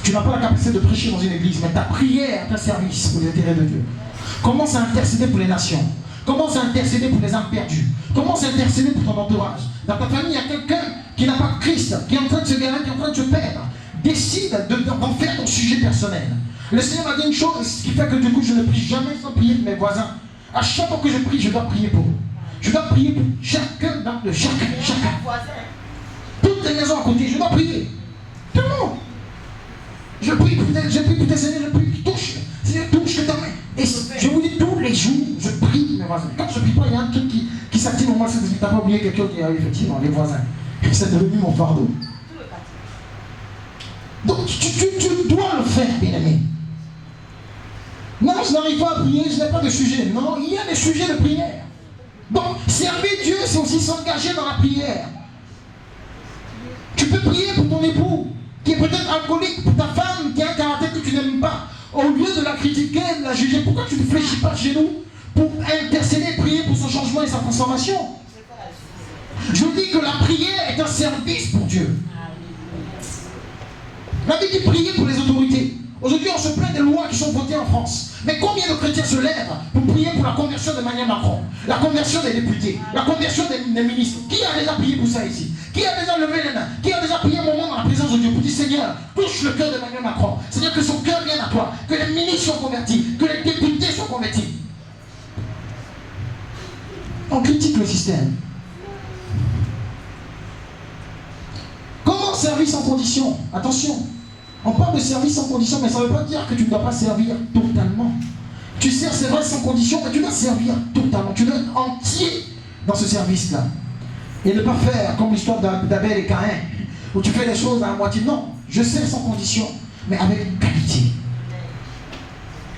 Tu n'as pas la capacité de prêcher dans une église, mais ta prière est un service pour les intérêts de Dieu. Commence à intercéder pour les nations. Commence à intercéder pour les âmes perdues. Commence à intercéder pour ton entourage. Dans ta famille, il y a quelqu'un qui n'a pas Christ, qui est en train de se garer, qui est en train de se perdre. Décide d'en faire ton sujet personnel. Le Seigneur m'a dit une chose, ce qui fait que du coup je ne prie jamais sans prier pour mes voisins. À chaque fois que je prie, je dois prier pour eux. Je dois prier pour chacun d'entre eux, chacun. Toutes les maisons à côté, je dois prier. Tout le monde. Je prie pour tes Seigneur, je prie, touche. Seigneur, touche ta main. Et je vous dis, tous les jours, je prie pour mes voisins. Quand je ne prie pas, il y a un truc qui s'active en moi, c'est que tu n'as pas oublié quelqu'un qui a effectivement les voisins. C'est devenu mon fardeau. Donc tu dois le faire, bien-aimé. Non, je n'arrive pas à prier, je n'ai pas de sujet. Non, il y a des sujets de prière. Donc, servir Dieu, c'est aussi s'engager dans la prière. Tu peux prier pour ton époux, qui est peut-être alcoolique, pour ta femme, qui a un caractère que tu n'aimes pas. Au lieu de la critiquer, de la juger, pourquoi tu ne fléchis pas chez nous pour intercéder et prier pour son changement et sa transformation? Je dis que la prière est un service pour Dieu. La Bible dit prier pour les autorités. Aujourd'hui, on se plaint des lois qui sont votées en France. Mais combien de chrétiens se lèvent pour prier pour la conversion d'Emmanuel Macron, la conversion des députés, la conversion des ministres? Qui a déjà prié pour ça ici? Qui a déjà levé les mains? Qui a déjà prié un moment dans la présence de Dieu pour dire Seigneur, touche le cœur d'Emmanuel Macron. Seigneur, que son cœur vienne à toi, que les ministres soient convertis, que les députés soient convertis. On critique le système. Comment servir sans condition? Attention, on parle de service sans condition, mais ça ne veut pas dire que tu ne dois pas servir totalement. Tu sers, c'est vrai, sans condition, mais tu dois servir totalement. Tu dois être entier dans ce service-là. Et ne pas faire comme l'histoire d'Abel et Caïn, où tu fais les choses à moitié. Non, je sers sans condition, mais avec qualité.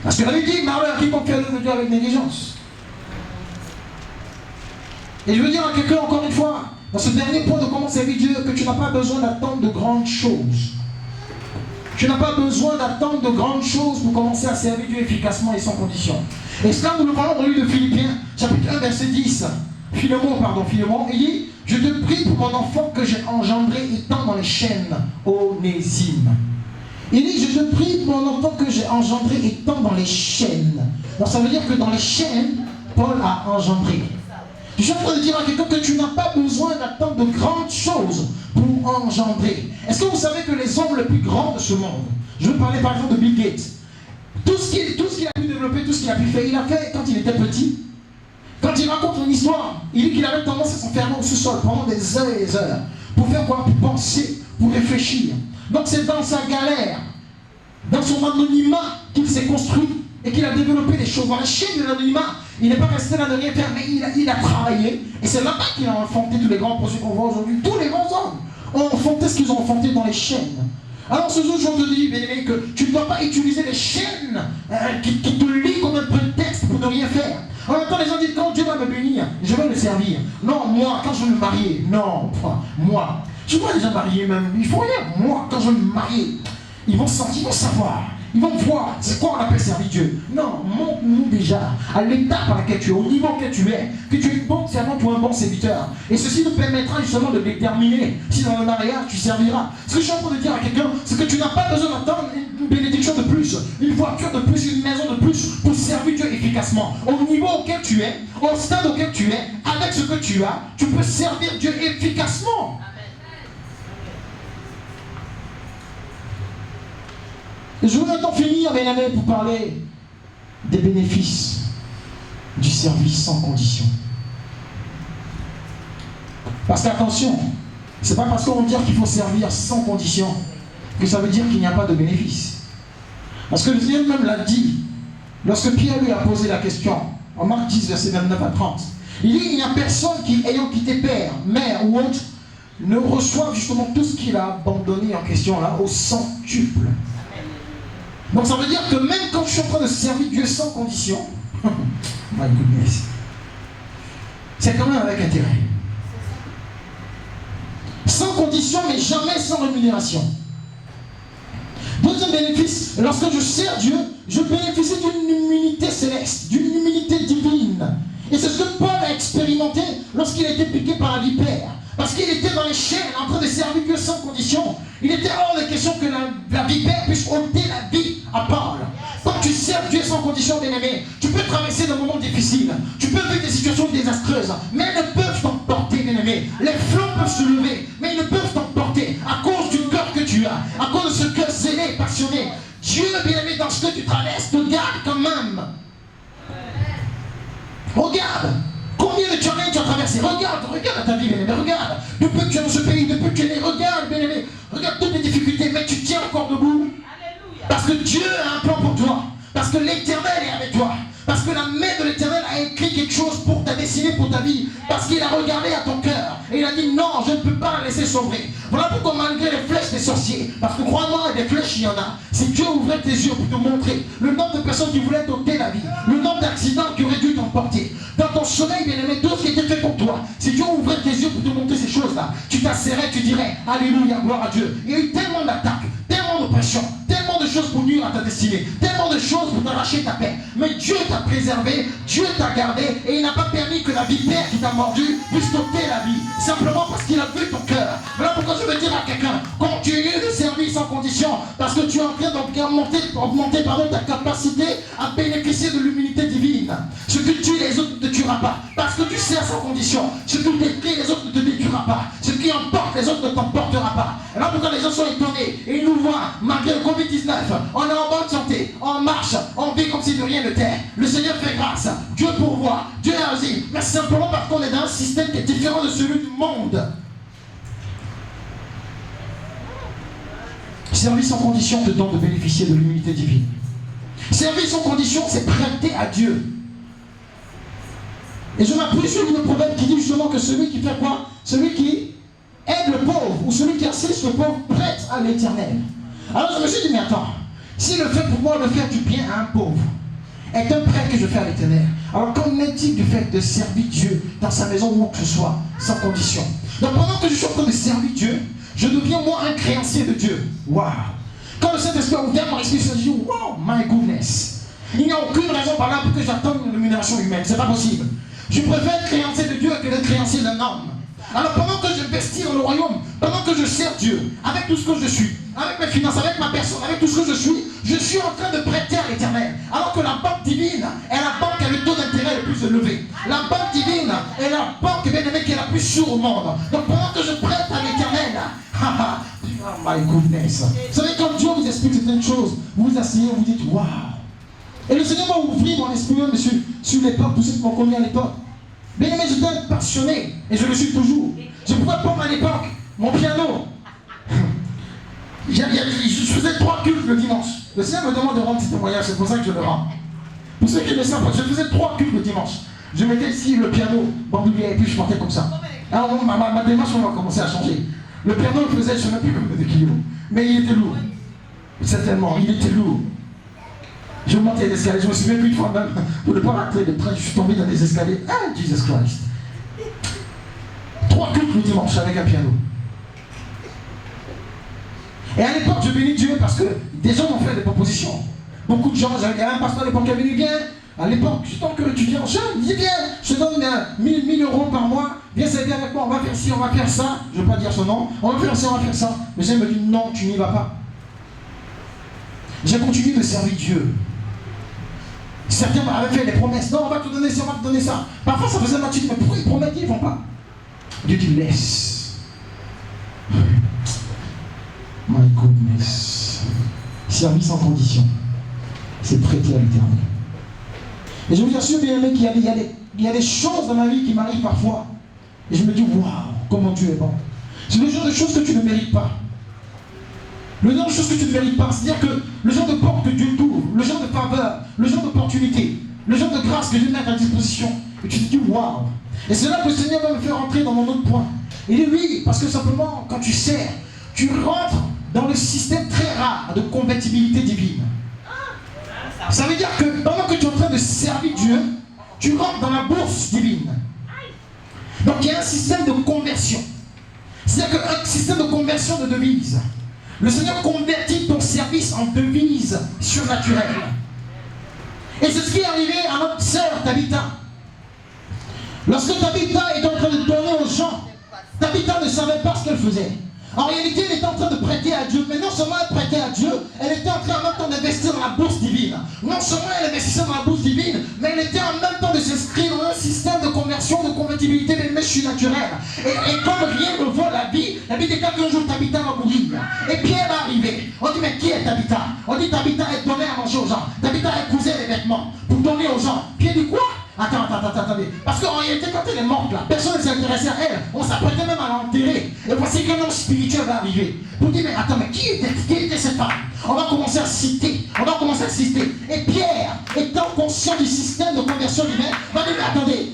Parce que la Bible dit, malheur à quiconque fait l'œuvre de Dieu avec négligence. Et je veux dire à quelqu'un, encore une fois, dans ce dernier point de comment servir Dieu, que tu n'as pas besoin d'attendre de grandes choses. Tu n'as pas besoin d'attendre de grandes choses pour commencer à servir Dieu efficacement et sans condition. Et cela, nous le voyons dans le livre de Philippiens, chapitre 1, verset 10. Philémon, il dit, je te prie pour mon enfant que j'ai engendré étant dans les chaînes, Onésime. Il dit, je te prie pour mon enfant que j'ai engendré étant dans les chaînes. Donc ça veut dire que dans les chaînes, Paul a engendré. Je suis en train de dire à quelqu'un que tu n'as pas besoin d'attendre de grandes choses pour engendrer. Est-ce que vous savez que les hommes les plus grands de ce monde, je veux parler par exemple de Bill Gates, tout ce qu'il a pu développer, tout ce qu'il a pu faire, il a fait quand il était petit. Quand il raconte une histoire, il dit qu'il avait tendance à s'enfermer au sous-sol pendant des heures et des heures. Pour faire quoi? Pour penser, pour réfléchir. Donc c'est dans sa galère, dans son anonymat qu'il s'est construit et qu'il a développé des choses. Dans la chaîne de l'anonymat, il n'est pas resté là de rien faire, mais il a travaillé. Et c'est là-bas qu'il a enfanté tous les grands projets qu'on voit aujourd'hui. Tous les grands hommes ont enfanté ce qu'ils ont enfanté dans les chaînes. Alors ce jour, je te dis, bien-aimé, que tu ne dois pas utiliser les chaînes qui te lient comme un prétexte pour ne rien faire. En même temps, les gens disent, quand Dieu va me bénir, je vais le servir. Non, moi, quand je vais me marier, non, moi. Je vois les gens mariés même, il faut rien. Moi, quand je vais me marier, ils vont sentir, ils vont savoir. Ils vont voir, c'est quoi on appelle servir Dieu. Non, montre-nous déjà à l'étape à laquelle tu es, au niveau auquel tu es, que tu es une bonne servante ou un bon serviteur. Et ceci nous permettra justement de déterminer si dans le mariage tu serviras. Ce que je suis en train de dire à quelqu'un, c'est que tu n'as pas besoin d'attendre une bénédiction de plus, une voiture de plus, une maison de plus pour servir Dieu efficacement. Au niveau auquel tu es, au stade auquel tu es, avec ce que tu as, tu peux servir Dieu efficacement. Je voudrais maintenant finir, mes amis, pour parler des bénéfices du service sans condition. Parce qu'attention, c'est pas parce qu'on va dire qu'il faut servir sans condition que ça veut dire qu'il n'y a pas de bénéfice. Parce que le Seigneur même l'a dit, lorsque Pierre lui a posé la question, en Marc 10, versets 29 à 30, il dit, il n'y a personne qui, ayant quitté père, mère ou autre, ne reçoive justement tout ce qu'il a abandonné en question là, au centuple. Donc ça veut dire que même quand je suis en train de servir Dieu sans condition, my goodness, c'est quand même avec intérêt. Sans condition, mais jamais sans rémunération. Deuxième bénéfice, lorsque je sers Dieu, je bénéficie d'une immunité céleste, d'une immunité divine. Et c'est ce que Paul a expérimenté lorsqu'il a été piqué par la vipère. Parce qu'il était dans les chaînes en train de servir Dieu sans condition. Il était hors de question que la vipère puisse ôter la vie à Paul. Quand tu sers Dieu sans condition, bien-aimé, tu peux traverser des moments difficiles. Tu peux vivre des situations désastreuses. Mais elles ne peuvent t'emporter, bien-aimé. Les flancs peuvent se lever, mais ils ne peuvent t'emporter à cause du cœur que tu as, à cause de ce cœur zélé et passionné. Dieu, bien-aimé, dans ce que tu traverses, te garde quand même. Regarde. Combien de challenges tu as traversé? Regarde ta vie, bien-aimé, regarde. Depuis que tu es dans ce pays, depuis que tu es né, regarde, bien-aimé. Regarde toutes les difficultés, mais tu tiens encore debout. Parce que Dieu a un plan pour toi. Parce que l'Éternel est avec toi. Parce que la main de l'Éternel a écrit quelque chose pour ta destinée, pour ta vie. Parce qu'il a regardé à ton cœur. Et il a dit non, je ne peux pas la laisser sauver. Voilà pourquoi malgré les flèches des sorciers, parce que crois-moi, des flèches il y en a. Si Dieu ouvrait tes yeux pour te montrer le nombre de personnes qui voulaient t'ôter la vie, le nombre d'accidents qui auraient dû t'emporter. Dans ton sommeil, bien aimé, tout ce qui était fait pour toi. Si Dieu ouvrait tes yeux pour te montrer ces choses-là, tu t'asserrais, tu dirais alléluia, gloire à Dieu. Il y a eu tellement d'attaques, tellement d'oppressions, tellement de choses pour nuire à ta destinée, tellement de choses pour t'arracher ta paix. Mais Dieu t'a préservé, Dieu t'a gardé, et il n'a pas permis que la vipère qui t'a mordu puisse t'ôter la vie. Simplement parce qu'il a vu ton cœur. Voilà pourquoi je veux dire à quelqu'un, continue de servir sans condition, parce que tu es en train d'augmenter ta capacité à bénéficier de l'immunité divine. Ce que tue les autres ne te tuera pas, parce que tu sers sans condition. Ce qui détruit les autres ne te détruira pas. Ce qui emporte les autres ne t'emportera pas. Voilà pourquoi les gens sont étonnés, et ils nous voient, malgré le Covid-19, on est en bonne santé, on marche, on vit comme si de rien n'était. Le Seigneur fait grâce, Dieu pourvoit, Dieu agit. mais simplement parce qu'on est dans un système qui est différent de celui du monde. Service sans condition te donne de bénéficier de l'unité divine. Service sans condition, c'est prêter à Dieu. Et je m'appuie sur le proverbe qui dit justement que celui qui fait quoi? Celui qui aide le pauvre ou celui qui assiste le pauvre prête à l'Éternel. Alors je me suis dit, mais attends, si le fait pour moi de faire du bien à un pauvre est un prêt que je fais à l'Éternel, alors qu'en est-il du fait de servir Dieu dans sa maison ou où que ce soit, sans condition? Donc pendant que je suis en train de servir Dieu, je deviens moi un créancier de Dieu. Waouh! Quand le Saint-Esprit a ouvert mon esprit, je me suis dit, wow, my goodness! Il n'y a aucune raison par là pour que j'attende une rémunération humaine, c'est pas possible. Je préfère être créancier de Dieu que d'être créancier d'un homme. Alors pendant que j'investis dans le royaume, pendant que je sers Dieu, avec tout ce que je suis, avec mes finances, avec ma personne, avec tout ce que je suis en train de prêter à l'Éternel. Alors que la banque divine est la banque avec le taux d'intérêt le plus élevé. La banque divine est la banque, bien aimée, qui est la plus sûre au monde. Donc pendant que je prête à l'Éternel, oh my goodness. Vous savez, quand Dieu vous explique certaines choses, vous vous asseyez, vous dites, waouh. Et le Seigneur m'a ouvert mon esprit, monsieur, sur l'époque, tous ceux qui m'ont connu à l'époque. Bien aimé, j'étais passionné, et je le suis toujours. Je pouvais prendre à l'époque mon piano. Je faisais 3 cultes le dimanche. Le Seigneur me demande de rendre ce témoignage, c'est pour ça que je le rends. Pour ceux qui le savent, je faisais 3 cultes le dimanche. Je mettais ici le piano, bandoulière, et puis je chantais comme ça. Alors ma démarche, on va commencer à changer. Le piano, il faisait, je ne sais même plus combien de kilos. Mais il était lourd. Certainement, il était lourd. Je montais les escaliers, je me souviens plus de fois même, pour ne pas rater le train, je suis tombé dans les escaliers. Ah, Jesus Christ. 3 cultes le dimanche avec un piano. Et à l'époque, je bénis Dieu parce que des gens m'ont fait des propositions. Beaucoup de gens, il y avait un pasteur à l'époque qui avait dit, viens, à l'époque, juste en tant qu'étudiant jeune, il dit, viens, je te donne 1000 euros par mois, viens s'aider avec moi, on va faire ci, on va faire ça. Je ne veux pas dire son nom, on va faire ça, on va faire ça. Mais j'ai me dit, non, tu n'y vas pas. J'ai continué de servir Dieu. Certains m'avaient fait des promesses. Non, on va te donner ça, on va te donner ça. Parfois, ça faisait ma tête, mais pourquoi ils promettent, ils ne font pas? Dieu dit, laisse. My goodness. Service sans condition. C'est prêter à l'Éternel. Et je vous assure, bien aimé, qu'il y a des choses dans ma vie qui m'arrivent parfois. Et je me dis, waouh, comment Dieu est bon. C'est le genre de choses que tu ne mérites pas. Le genre de choses que tu ne mérites pas, c'est-à-dire que le genre de porte que Dieu t'ouvre, le genre de faveur, le genre d'opportunité, le genre de grâce que Dieu met à ta disposition, et tu te dis waouh. Et c'est là que le Seigneur va me faire rentrer dans mon autre point. Il dit oui, parce que simplement, quand tu sers, tu rentres dans le système très rare de compatibilité divine. Ça veut dire que pendant que tu es en train de servir Dieu, tu rentres dans la bourse divine. Donc il y a un système de conversion. C'est-à-dire qu'un système de conversion de devises. Le Seigneur convertit ton service en devise surnaturelle. Et c'est ce qui est arrivé à notre sœur Tabitha. Lorsque Tabitha est en train de donner aux gens, Tabitha ne savait pas ce qu'elle faisait. En réalité, elle était en train de prêter à Dieu. Mais non seulement elle prêtait à Dieu, elle était en train en même temps d'investir dans la bourse divine. Non seulement elle investissait dans la bourse divine, mais elle était en même temps de s'inscrire dans un système de conversion, de convertibilité des mèches naturelles. Et comme rien ne vaut la vie déclare qu'un jour Tabitha va mourir. Et Pierre va arriver. On dit, mais qui est Tabitha? On dit, Tabitha est donnée à manger aux gens. Tabitha est cousée les vêtements pour donner aux gens. Pierre dit quoi? Attendez. Parce qu'en réalité, quand elle est morte là, personne ne s'est intéressé à elle. On s'apprêtait même à l'enterrer. Et voici qu'un homme spirituel va arriver. Pour dire, mais attends, mais qui était cette femme? On va commencer à citer. Et Pierre, étant conscient du système de conversion divine, va dire, mais attendez.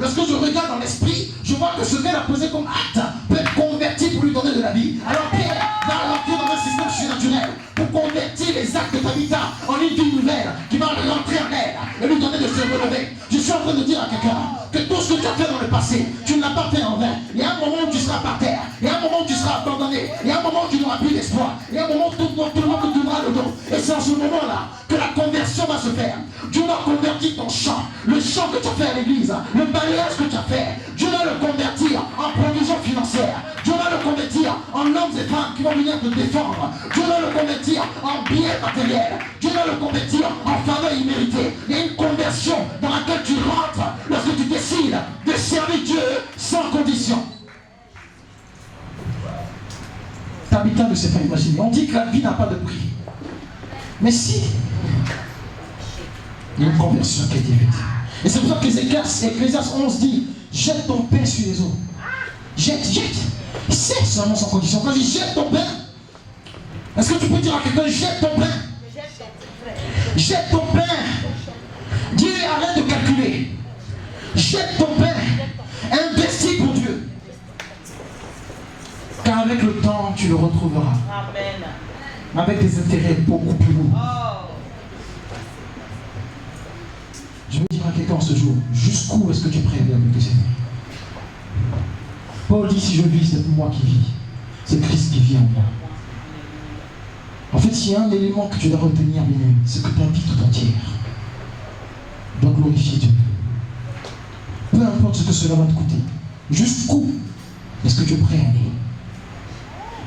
Lorsque je regarde dans l'esprit, je vois que ce qu'elle a posé comme acte peut être converti pour lui donner de la vie. Alors Pierre va rentrer dans un système surnaturel pour convertir les actes de Tabitha en une vie nouvelle qui va rentrer en elle et lui donner de se relever. Je suis en train de dire à quelqu'un que tout ce que tu as fait dans le passé, tu ne l'as pas fait en vain. Il y a un moment où tu seras par terre, il y a un moment où tu seras abandonné, il y a un moment où tu n'auras plus d'espoir, il y a un moment où tout le monde te tournera le dos. Et c'est en ce moment-là que la conversion va se faire. Dieu va convertir ton chant, le chant que tu as fait à l'église, le balayage que tu as fait. Dieu va le convertir en provision financière. Dieu va le convertir en hommes et femmes qui vont venir te défendre. Dieu va le convertir en biens matériels. Dieu va le convertir en faveur imméritée. Il y a une conversion dans laquelle tu rentres lorsque tu décides de servir Dieu sans condition. Tabitha ne s'est pas imaginé. On dit que la vie n'a pas de prix. Mais si, il y a une conversion qui a été faite. Et c'est pour ça que Ecclésiaste 11 dit, jette ton pain sur les eaux. Jette. C'est seulement sans condition. Quand je dis jette ton pain, est-ce que tu peux dire à quelqu'un, jette ton pain? Jette ton pain. Dis, arrête de calculer. Jette ton pain. Investis pour Dieu. Car avec le temps, tu le retrouveras. Amen. Avec des intérêts beaucoup plus lourds. Je veux dire à quelqu'un ce jour, jusqu'où est-ce que tu es prêt à aller avec le Seigneur? Paul dit, si je vis, c'est moi qui vis. C'est Christ qui vit en moi. En fait, s'il y a un élément que tu dois retenir, bien, c'est que ta vie tout entière doit glorifier Dieu. Peu importe ce que cela va te coûter. Jusqu'où est-ce que tu es prêt à aller?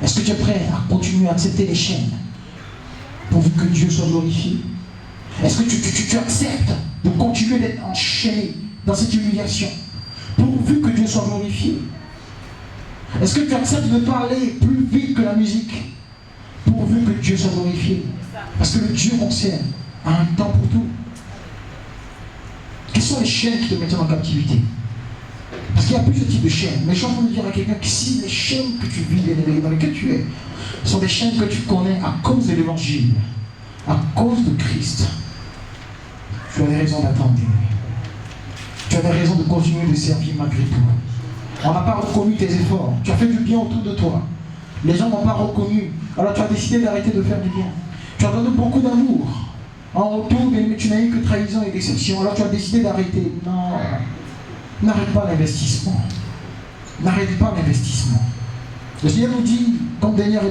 Est-ce que tu es prêt à continuer à accepter les chaînes pourvu que Dieu soit glorifié? Est-ce que tu acceptes de continuer d'être enchaîné dans cette humiliation pourvu que Dieu soit glorifié? Est-ce que tu acceptes de parler plus vite que la musique pourvu que Dieu soit glorifié? Parce que le Dieu qu'on sert a un temps pour tout. Quelles sont les chaînes qui te mettent en captivité? Parce qu'il y a plusieurs types de chaînes. Mais je suis en train de dire à quelqu'un que si les chaînes que tu vis, dans lesquelles tu es, sont des chaînes que tu connais à cause de l'évangile, à cause de Christ, tu as des raisons d'attendre. Tu as des raisons de continuer de servir malgré tout. On n'a pas reconnu tes efforts. Tu as fait du bien autour de toi. Les gens n'ont pas reconnu. Alors tu as décidé d'arrêter de faire du bien. Tu as donné beaucoup d'amour. En retour, mais tu n'as eu que trahison et déception. Alors tu as décidé d'arrêter. Non. N'arrête pas l'investissement. N'arrête pas l'investissement. Le Seigneur nous dit, comme dernière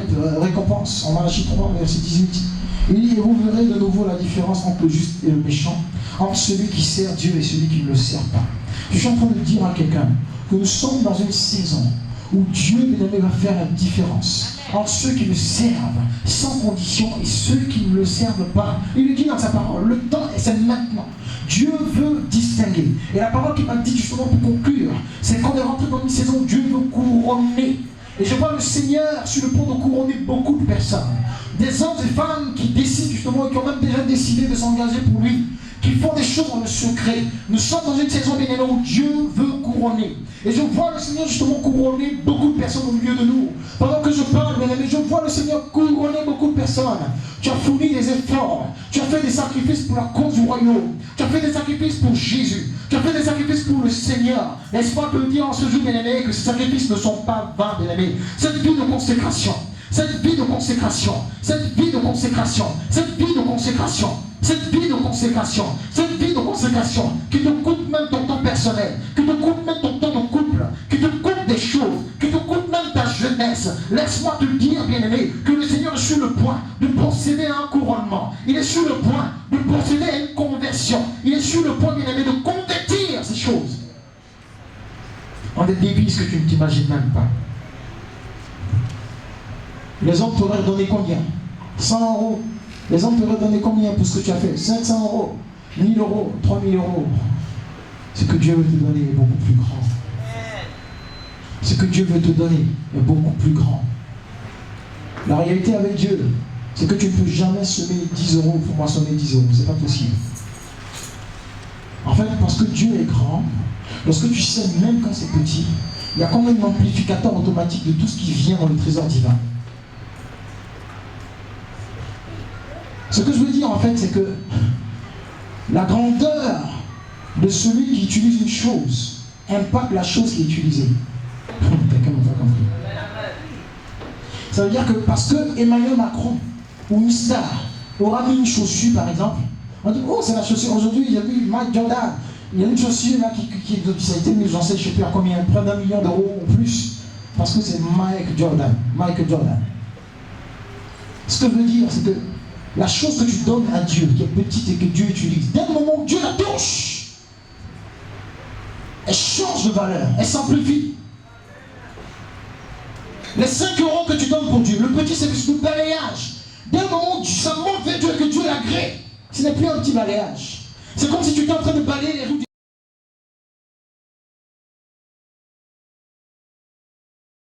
récompense, en Malachie 3, verset 18, il dit, et vous verrez de nouveau la différence entre le juste et le méchant, entre celui qui sert Dieu et celui qui ne le sert pas. Je suis en train de dire à quelqu'un que nous sommes dans une saison où Dieu, bien-aimé, va faire la différence entre ceux qui le servent sans condition et ceux qui ne le servent pas. Il le dit dans sa parole, le temps, c'est maintenant. Dieu veut distinguer. Et la parole qu'il m'a dit justement pour conclure, c'est qu'on est rentré dans une saison où Dieu veut couronner. Et je vois le Seigneur sur le point de couronner beaucoup de personnes. Des hommes et femmes qui décident justement, qui ont même déjà décidé de s'engager pour lui, qui font des choses dans le secret. Nous sommes dans une saison bien aimée où Dieu veut couronner. Et je vois le Seigneur justement couronner beaucoup de personnes au milieu de nous. Pendant que je parle, bien aimé, je vois le Seigneur couronner beaucoup de personnes. Tu as fourni des efforts. Tu as fait des sacrifices pour la cause du royaume. Tu as fait des sacrifices pour Jésus. Tu as fait des sacrifices pour le Seigneur. Laisse-moi te dire en ce jour, bien aimé, que ces sacrifices ne sont pas vains, bien aimé. Cette vie de consécration, cette vie de consécration, cette vie de consécration, cette vie de consécration, cette vie de consécration, cette vie de consécration qui te coûte même ton temps personnel, qui te coûte même ton temps de couple, qui te coûte des choses, qui te coûte même ta jeunesse. Laisse-moi te dire, bien-aimé, que le Seigneur est sur le point de procéder à un couronnement. Il est sur le point de procéder à une conversion. Il est sur le point, bien-aimé, de convertir ces choses en des dévices que tu ne t'imagines même pas. Les hommes t'auraient donné combien? 100 euros. Les hommes t'auraient donné combien pour ce que tu as fait? 500 euros, 1000 euros, 3000 euros. Ce que Dieu veut te donner est beaucoup plus grand. Ce que Dieu veut te donner est beaucoup plus grand. La réalité avec Dieu, c'est que tu ne peux jamais semer 10 euros pour moissonner 10 euros. C'est pas possible. En fait, parce que Dieu est grand, lorsque tu sèmes même quand c'est petit, il y a quand même un amplificateur automatique de tout ce qui vient dans le trésor divin. Ce que je veux dire en fait, c'est que la grandeur de celui qui utilise une chose impacte la chose qui est utilisée. Quelqu'un n'a pas compris. Ça veut dire que parce que Emmanuel Macron ou une star aura mis une chaussure par exemple, on dit oh c'est la chaussure, aujourd'hui il y a eu Mike Jordan, il y a une chaussure là qui a été mise, j'en sais je ne sais plus à combien, près d'1 million d'euros ou plus, parce que c'est Michael Jordan. Ce que je veux dire, c'est que la chose que tu donnes à Dieu, qui est petite et que Dieu utilise, dès le moment où Dieu la touche, elle change de valeur, elle s'amplifie. Les 5 euros que tu donnes pour Dieu, le petit service de balayage, dès le moment où ça monte vers Dieu et que Dieu l'agrée, ce n'est plus un petit balayage. C'est comme si tu étais en train de balayer les rues.